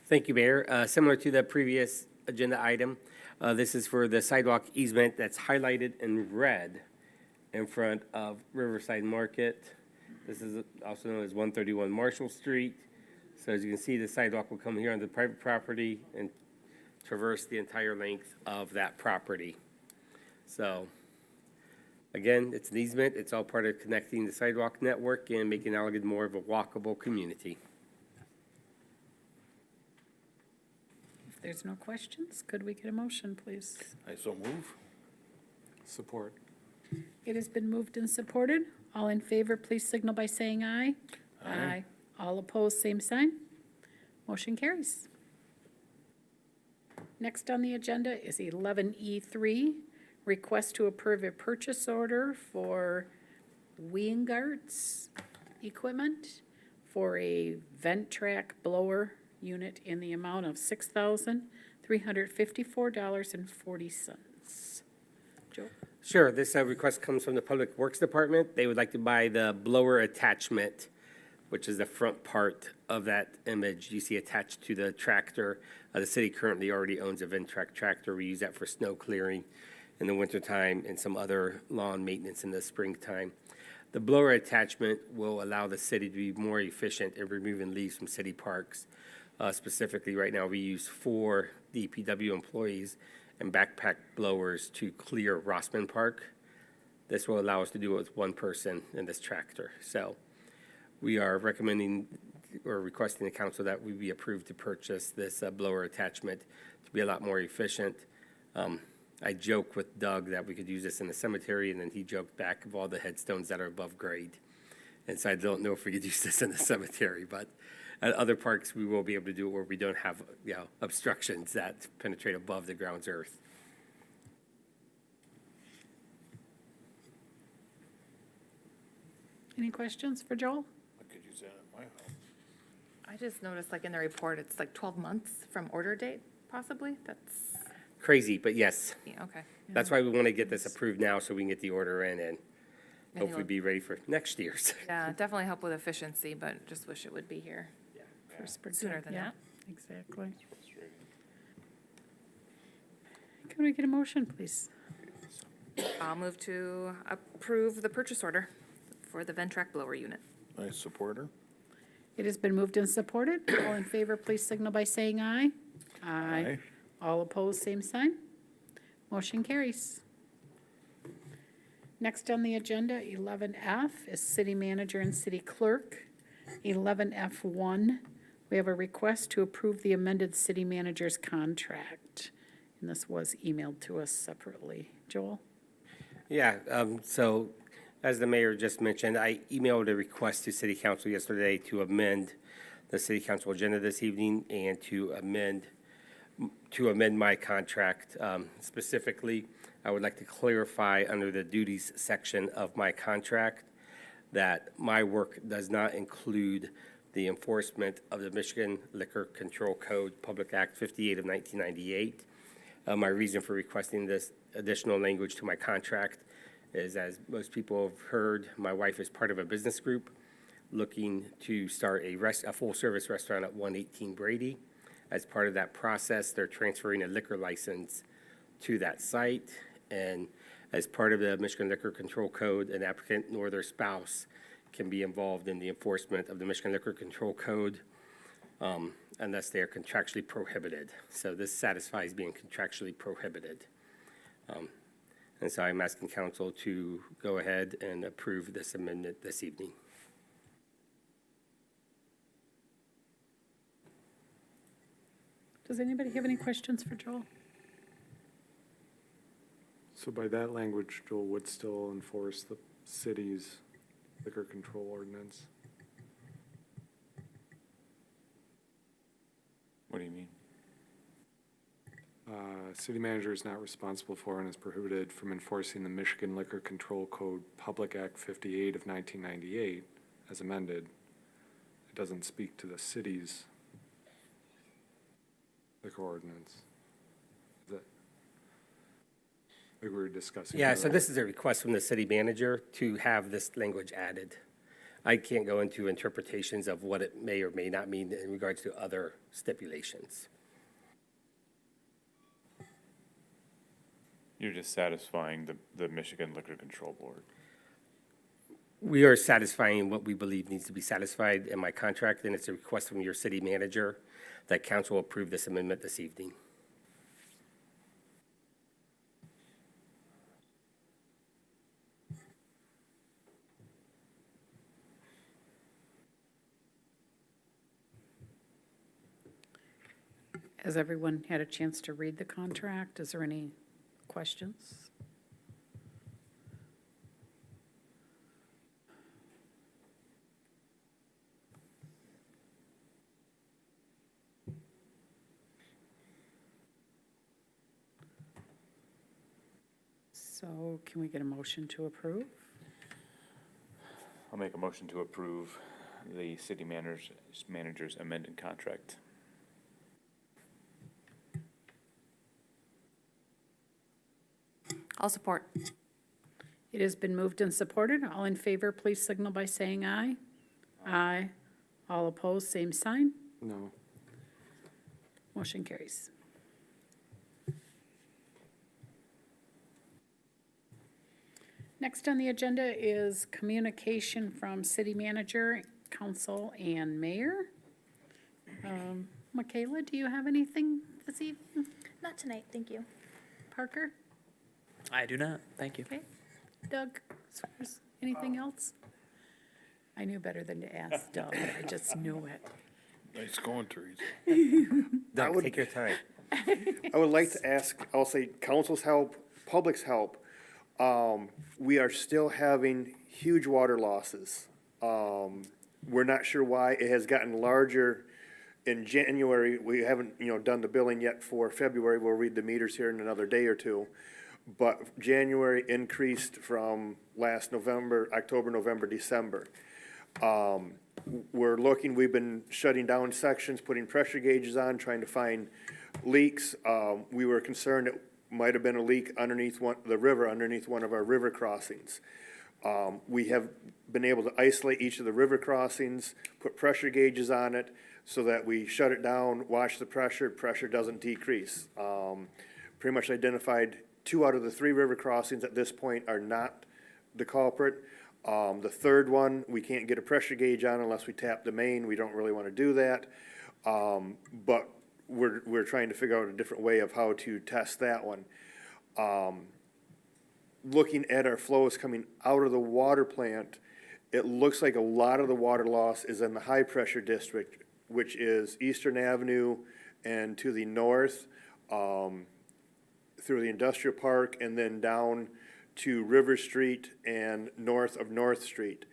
Thank you, Mayor. Similar to the previous agenda item, this is for the sidewalk easement that's highlighted in red in front of Riverside Market. This is also known as 131 Marshall Street. So as you can see, the sidewalk will come here on the private property and traverse the entire length of that property. So, again, it's an easement. It's all part of connecting the sidewalk network and making Allegan more of a walkable community. If there's no questions, could we get a motion, please? I so move. Support. It has been moved and supported. All in favor, please signal by saying aye. Aye. All opposed, same sign. Motion carries. Next on the agenda is 11E3, request to approve a purchase order for Weingartz equipment for a Ventrac blower unit in the amount of $6,354.40. Joe? Sure, this request comes from the Public Works Department. They would like to buy the blower attachment, which is the front part of that image you see attached to the tractor. The city currently already owns a Ventrac tractor. We use that for snow clearing in the wintertime and some other lawn maintenance in the springtime. The blower attachment will allow the city to be more efficient in removing leaves from city parks. Specifically, right now, we use 4 DPW employees and backpack blowers to clear Rossman Park. This will allow us to do it with one person in this tractor. So we are recommending or requesting the council that we be approved to purchase this blower attachment to be a lot more efficient. I joke with Doug that we could use this in the cemetery, and then he joked back of all the headstones that are above grade. And so I don't know if we could use this in the cemetery, but at other parks, we will be able to do it where we don't have, obstructions that penetrate above the ground's earth. Any questions for Joel? I could use that at my house. I just noticed like in the report, it's like 12 months from order date, possibly? That's, Crazy, but yes. yeah, okay. That's why we want to get this approved now so we can get the order in and Maybe hopefully we'll- be ready for next year's. Yeah, definitely help with efficiency, but just wish it would be here For spring sooner time, than yeah, that. Exactly. Can we get a motion, please? I'll move to approve the purchase order for the Ventrac blower unit. I support her. It has been moved and supported. All in favor, please signal by saying aye. Aye. All opposed, same sign. Motion carries. Next on the agenda, 11F is city manager and city clerk. 11F1, we have a request to approve the amended city manager's contract. And this was emailed to us separately. Joel? Yeah, so as the mayor just mentioned, I emailed a request to city council yesterday to amend the city council agenda this evening and to amend my contract. Specifically, I would like to clarify under the duties section of my contract that my work does not include the enforcement of the Michigan Liquor Control Code, Public Act 58 of 1998. My reason for requesting this additional language to my contract is, as most people have heard, my wife is part of a business group looking to start a full-service restaurant at 118 Brady. As part of that process, they're transferring a liquor license to that site. And as part of the Michigan Liquor Control Code, an applicant nor their spouse can be involved in the enforcement of the Michigan Liquor Control Code unless they are contractually prohibited. So this satisfies being contractually prohibited. And so I'm asking council to go ahead and approve this amendment this evening. Does anybody have any questions for Joel? So by that language, Joel would still enforce the city's liquor control ordinance? What do you mean? City manager is not responsible for and is prohibited from enforcing the Michigan Liquor Control Code, Public Act 58 of 1998, as amended. It doesn't speak to the city's liquor ordinance. Is that, like we were discussing? Yeah, so earlier? this is a request from the city manager to have this language added. I can't go into interpretations of what it may or may not mean in regards to other stipulations. You're just satisfying the Michigan Liquor Control Board. We are satisfying what we believe needs to be satisfied in my contract, and it's a request from your city manager that council approve this amendment this evening. Has everyone had a chance to read the contract? Is there any questions? So can we get a motion to approve? I'll make a motion to approve the city manager's amended contract. I'll support. It has been moved and supported. All in favor, please signal by saying aye. Aye. All opposed, same sign. No. Motion carries. Next on the agenda is communication from city manager, council, and mayor. Michaela, do you have anything this evening? Not tonight, thank you. Parker? I do not, thank you. Okay. Doug, as far as anything else? I knew better than to ask Doug. I just knew it. Nice going, Teresa. Doug, take your time. I would like to ask, I'll say, council's help, public's help. We are still having huge water losses. We're not sure why. It has gotten larger. In January, we haven't, done the billing yet for February. We'll read the meters here in another day or two. But January increased from last November, October, November, December. We're looking, we've been shutting down sections, putting pressure gauges on, trying to find leaks. We were concerned it might have been a leak underneath the river, underneath one of our river crossings. We have been able to isolate each of the river crossings, put pressure gauges on it so that we shut it down, watch the pressure doesn't decrease. Pretty much identified 2 out of the 3 river crossings at this point are not the culprit. The third one, we can't get a pressure gauge on unless we tap the main. We don't really want to do that. But we're trying to figure out a different way of how to test that one. Looking at our flows coming out of the water plant, it looks like a lot of the water loss is in the high pressure district, which is Eastern Avenue and to the north, through the industrial park and then down to River Street and north of North Street.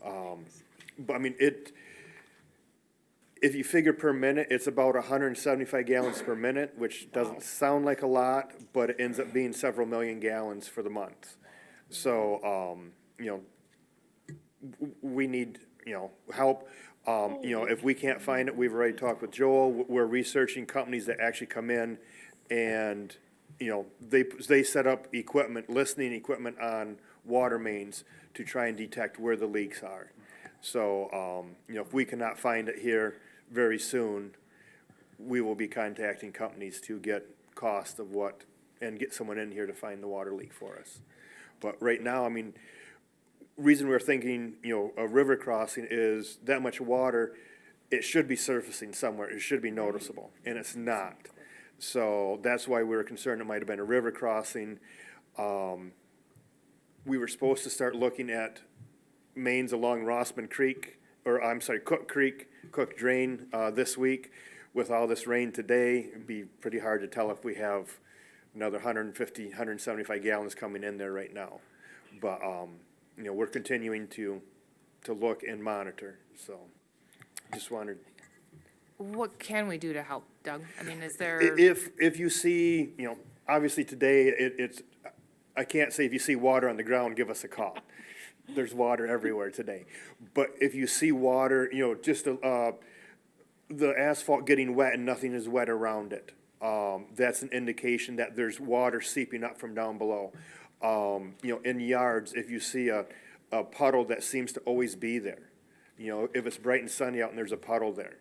But I mean, if you figure per minute, it's about 175 gallons per minute, which doesn't sound like a lot, but it ends up being several million gallons for the month. So, we need, help. If we can't find it, we've already talked with Joel. We're researching companies that actually come in and, they set up equipment, listening equipment on water mains to try and detect where the leaks are. So, if we cannot find it here very soon, we will be contacting companies to get cost of and get someone in here to find the water leak for us. But right now, I mean, reason we're thinking, a river crossing is that much water, it should be surfacing somewhere, it should be noticeable, and it's not. So that's why we were concerned it might have been a river crossing. We were supposed to start looking at mains along Rossman Creek, Cook Creek, Cook Drain, this week. With all this rain today, it'd be pretty hard to tell if we have another 150, 175 gallons coming in there right now. But, we're continuing to look and monitor, so just wanted. What can we do to help, Doug? I mean, is there? If you see, obviously today, it's, I can't say if you see water on the ground, give us a call. There's water everywhere today. But if you see water, just the asphalt getting wet and nothing is wet around it, that's an indication that there's water seeping up from down below. In yards, if you see a puddle that seems to always be there, if it's bright and sunny out and there's a puddle there,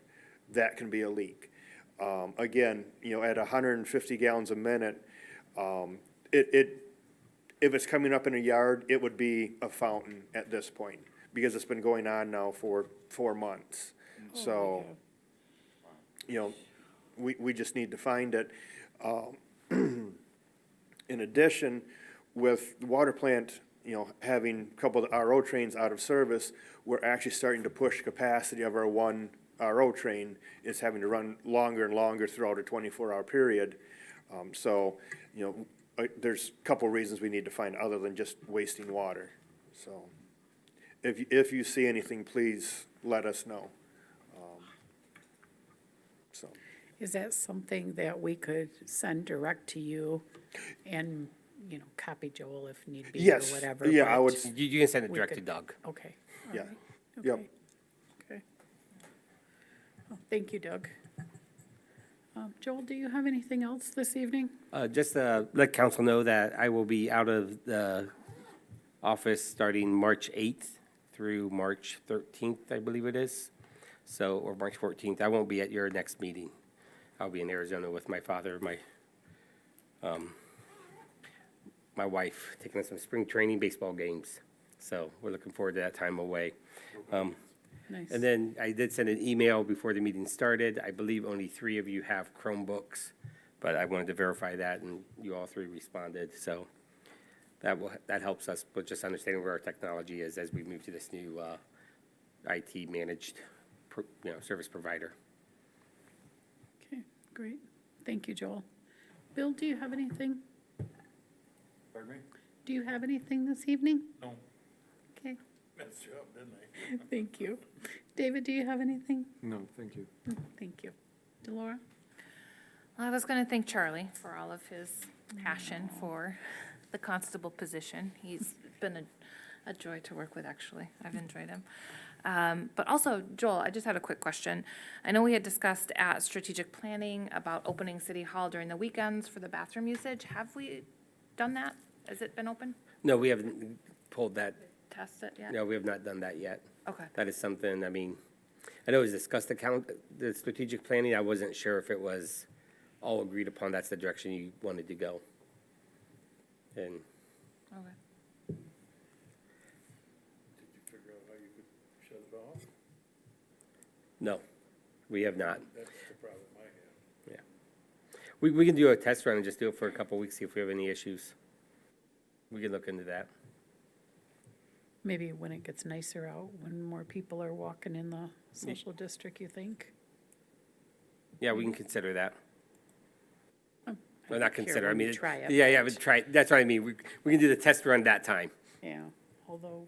that can be a leak. Again, at 150 gallons a minute, if it's coming up in a yard, it would be a fountain at this point, because it's been going on now for 4 months. So, we just need to find it. In addition, with the water plant, having a couple of the RO trains out of service, we're actually starting to push capacity of our one RO train. Is having to run longer and longer throughout a 24-hour period. There's a couple reasons we need to find other than just wasting water. So if you see anything, please let us know. Is that something that we could send direct to you and you know, copy Joel if need be or Yes, whatever. yeah, I but- would, You can send it We direct to could- Doug. Okay. all Yeah. right, Yep. okay, Okay. Oh, thank you, Doug. Joel, do you have anything else this evening? Just to let council know that I will be out of the office starting March 8th through March 13th, I believe it is. So, or March 14th. I won't be at your next meeting. I'll be in Arizona with my father, my wife, taking us some spring training baseball games. So we're looking forward to that time away. Nice. And then I did send an email before the meeting started. I believe only 3 of you have Chromebooks, but I wanted to verify that, and you all 3 responded. So that helps us with just understanding where our technology is as we move to this new IT managed, service provider. Okay, great. Thank you, Joel. Bill, do you have anything? Pardon me? Do you have anything this evening? No. Okay, Messed you up, didn't I? thank you. David, do you have anything? No, thank you. Thank you. Delora? I was going to thank Charlie for all of his passion for the constable position. He's been a joy to work with, actually. I've enjoyed him. But also, Joel, I just had a quick question. I know we had discussed at strategic planning about opening City Hall during the weekends for the bathroom usage. Have we done that? Has it been open? No, we haven't pulled that. Test it yet? No, we have not done that yet. Okay. That is something, I mean, I know it was discussed the strategic planning. I wasn't sure if it was all agreed upon that's the direction you wanted to go. And Okay. Did you figure out how you could shut it off? no, we have not. That's the problem I have. Yeah. We can do a test run and just do it for a couple weeks, see if we have any issues. We can look into that. Maybe when it gets nicer out, when more people are walking in the social district, you think? Yeah, we can consider that. I Well, don't not care consider, I when we mean, try it, yeah, but- but try, that's what I mean. We can do the test run that time. Yeah, although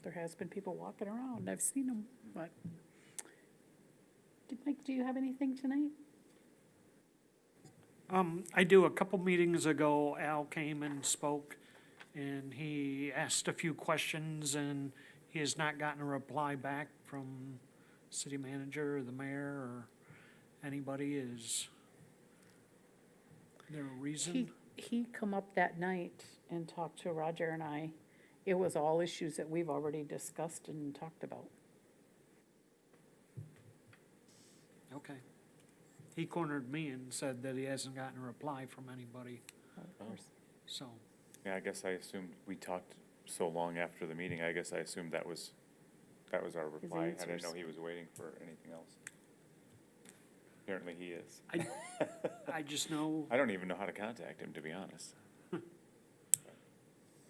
there has been people walking around. I've seen them, but. Mike, do you have anything tonight? I do. A couple meetings ago, Al came and spoke, and he asked a few questions, and he has not gotten a reply back from city manager or the mayor or anybody. Is there a reason? He come up that night and talked to Roger and I. It was all issues that we've already discussed and talked about. Okay. He cornered me and said that he hasn't gotten a reply from anybody, Of course. so. Yeah, I guess I assumed we talked so long after the meeting. I guess I assumed that was our reply. I didn't answers. know he was waiting for anything else. Apparently he is. I just know, I don't even know how to contact him, to be honest.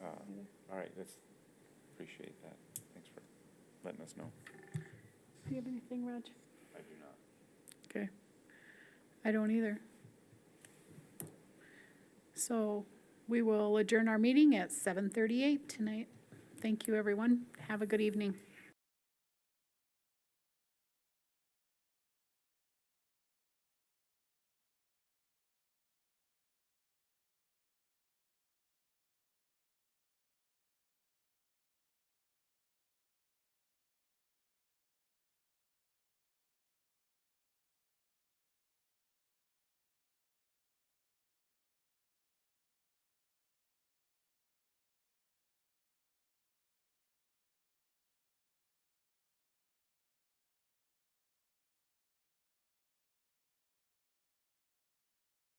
All right, appreciate that. Thanks for letting us know. Do you have anything, Raj? I do not. Okay. I don't either. So we will adjourn our meeting at 7:38 tonight. Thank you, everyone. Have a good evening.